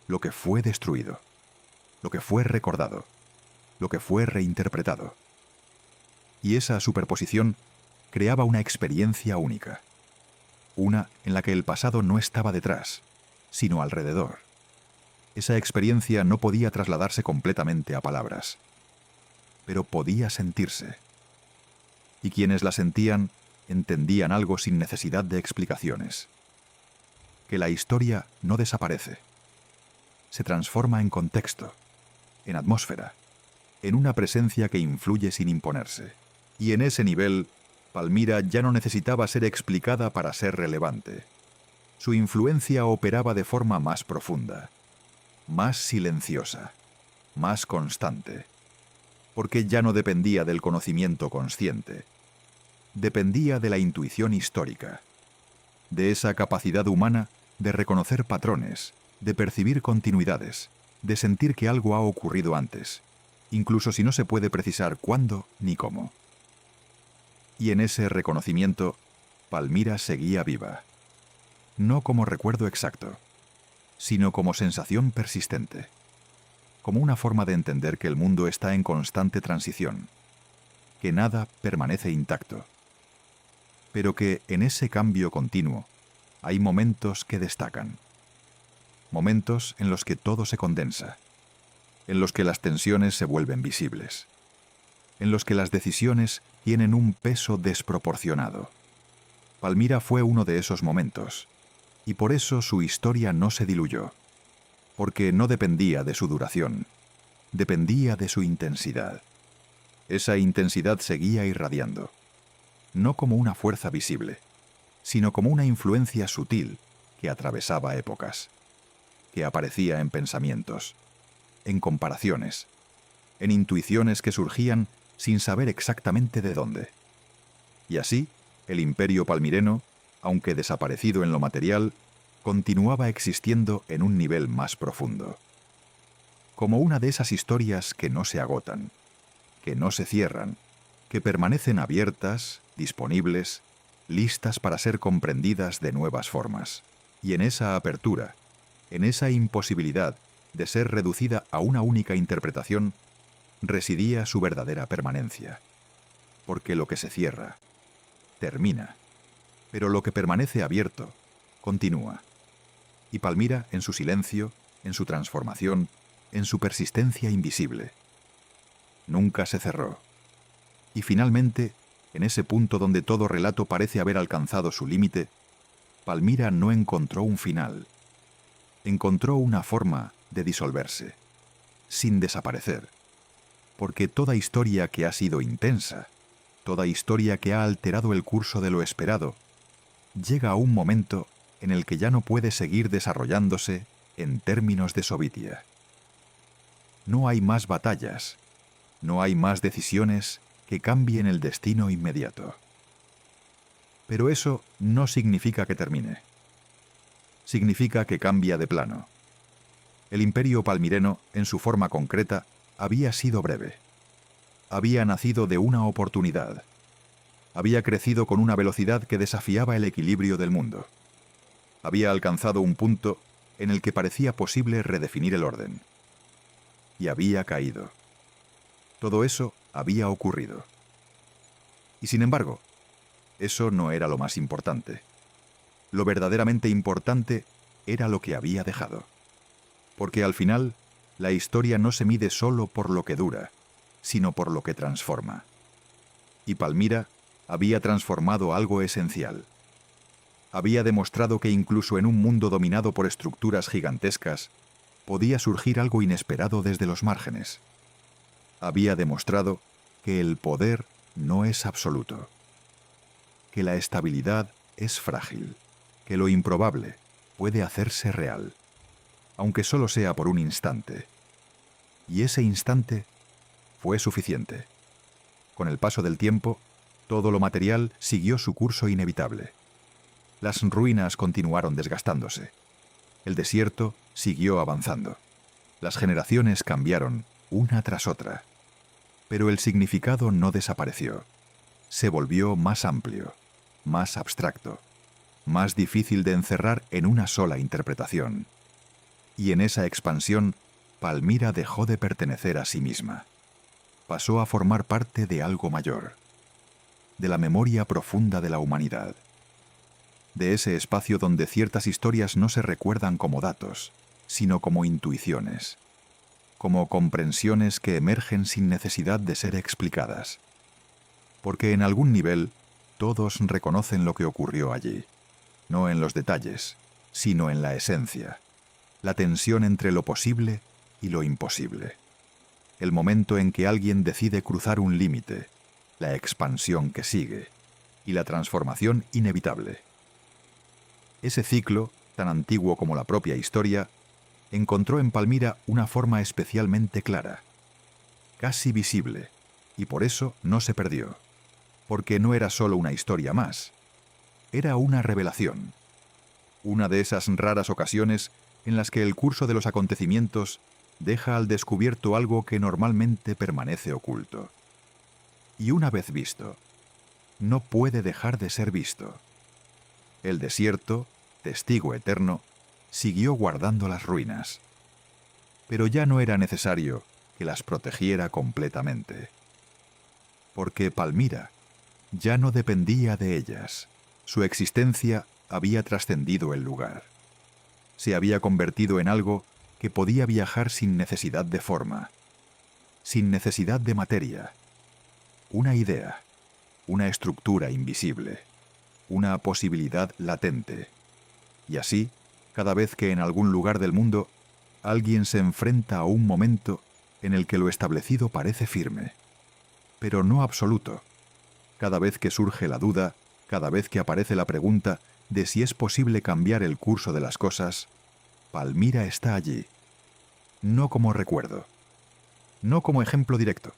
lo que fue destruido, lo que fue recordado, lo que fue reinterpretado. Y esa superposición creaba una experiencia única, una en la que el pasado no estaba detrás, sino alrededor. Esa experiencia no podía trasladarse completamente a palabras, pero podía sentirse. Y quienes la sentían entendían algo sin necesidad de explicaciones: que la historia no desaparece, se transforma en contexto, en atmósfera, en una presencia que influye sin imponerse. Y en ese nivel, Palmira ya no necesitaba ser explicada para ser relevante. Su influencia operaba de forma más profunda, más silenciosa, más constante, porque ya no dependía del conocimiento consciente, dependía de la intuición histórica, de esa capacidad humana de reconocer patrones, de percibir continuidades, de sentir que algo ha ocurrido antes, incluso si no se puede precisar cuándo ni cómo. Y en ese reconocimiento, Palmira seguía viva, no como recuerdo exacto, sino como sensación persistente, como una forma de entender que el mundo está en constante transición, que nada permanece intacto, pero que en ese cambio continuo hay momentos que destacan, momentos en los que todo se condensa, en los que las tensiones se vuelven visibles, en los que las decisiones tienen un peso desproporcionado. Palmira fue uno de esos momentos, y por eso su historia no se diluyó, porque no dependía de su duración, dependía de su intensidad. Esa intensidad seguía irradiando, no como una fuerza visible, sino como una influencia sutil que atravesaba épocas, que aparecía en pensamientos, en comparaciones, en intuiciones que surgían sin saber exactamente de dónde. Y así, el imperio palmireno, aunque desaparecido en lo material, continuaba existiendo en un nivel más profundo. Como una de esas historias que no se agotan, que no se cierran, que permanecen abiertas, disponibles, listas para ser comprendidas de nuevas formas. Y en esa apertura, en esa imposibilidad de ser reducida a una única interpretación, residía su verdadera permanencia. Porque lo que se cierra, termina, pero lo que permanece abierto, continúa. Y Palmira, en su silencio, en su transformación, en su persistencia invisible, nunca se cerró. Y finalmente, en ese punto donde todo relato parece haber alcanzado su límite, Palmira no encontró un final. Encontró una forma de disolverse, sin desaparecer. Porque toda historia que ha sido intensa, toda historia que ha alterado el curso de lo esperado, llega a un momento en el que ya no puede seguir desarrollándose en términos de sovitia. No hay más batallas, no hay más decisiones que cambien el destino inmediato. Pero eso no significa que termine. Significa que cambia de plano. El imperio palmireno, en su forma concreta, había sido breve. Había nacido de una oportunidad. Había crecido con una velocidad que desafiaba el equilibrio del mundo. Había alcanzado un punto en el que parecía posible redefinir el orden. Y había caído. Todo eso había ocurrido. Y sin embargo, eso no era lo más importante. Lo verdaderamente importante era lo que había dejado. Porque al final, la historia no se mide solo por lo que dura, sino por lo que transforma. Y Palmira había transformado algo esencial. Había demostrado que incluso en un mundo dominado por estructuras gigantescas, podía surgir algo inesperado desde los márgenes. Había demostrado que el poder no es absoluto, que la estabilidad es frágil, que lo improbable puede hacerse real, aunque solo sea por un instante. Y ese instante fue suficiente. Con el paso del tiempo, todo lo material siguió su curso inevitable. Las ruinas continuaron desgastándose. El desierto siguió avanzando. Las generaciones cambiaron una tras otra. Pero el significado no desapareció. Se volvió más amplio, más abstracto, más difícil de encerrar en una sola interpretación. Y en esa expansión, Palmira dejó de pertenecer a sí misma. Pasó a formar parte de algo mayor, de la memoria profunda de la humanidad, de ese espacio donde ciertas historias no se recuerdan como datos, sino como intuiciones, como comprensiones que emergen sin necesidad de ser explicadas. Porque en algún nivel, todos reconocen lo que ocurrió allí, no en los detalles, sino en la esencia, la tensión entre lo posible y lo imposible. El momento en que alguien decide cruzar un límite, la expansión que sigue y la transformación inevitable. Ese ciclo, tan antiguo como la propia historia, encontró en Palmira una forma especialmente clara, casi visible, y por eso no se perdió, porque no era solo una historia más, era una revelación, una de esas raras ocasiones en las que el curso de los acontecimientos deja al descubierto algo que normalmente permanece oculto. Y una vez visto, no puede dejar de ser visto. El desierto, testigo eterno, siguió guardando las ruinas. Pero ya no era necesario que las protegiera completamente. Porque Palmira ya no dependía de ellas. Su existencia había trascendido el lugar. Se había convertido en algo que podía viajar sin necesidad de forma, sin necesidad de materia. Una idea, una estructura invisible, una posibilidad latente. Y así, cada vez que en algún lugar del mundo alguien se enfrenta a un momento en el que lo establecido parece firme, pero no absoluto, cada vez que surge la duda, cada vez que aparece la pregunta de si es posible cambiar el curso de las cosas, Palmira está allí, no como recuerdo, no como ejemplo directo,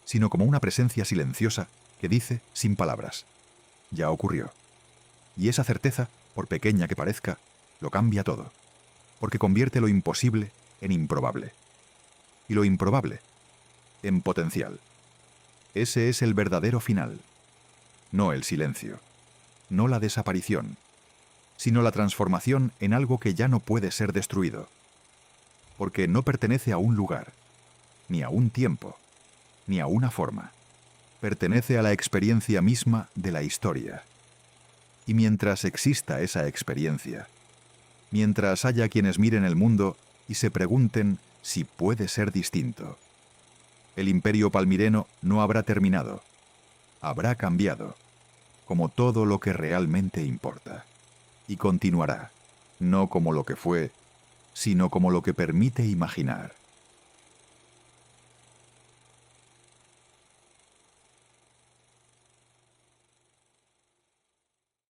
sino como una presencia silenciosa que dice sin palabras: ya ocurrió. Y esa certeza, por pequeña que parezca, lo cambia todo, porque convierte lo imposible en improbable, y lo improbable en potencial. Ese es el verdadero final, no el silencio, no la desaparición, sino la transformación en algo que ya no puede ser destruido, porque no pertenece a un lugar, ni a un tiempo, ni a una forma. Pertenece a la experiencia misma de la historia. Y mientras exista esa experiencia, mientras haya quienes miren el mundo y se pregunten si puede ser distinto, el imperio palmireno no habrá terminado, habrá cambiado, como todo lo que realmente importa, y continuará, no como lo que fue, sino como lo que permite imaginar.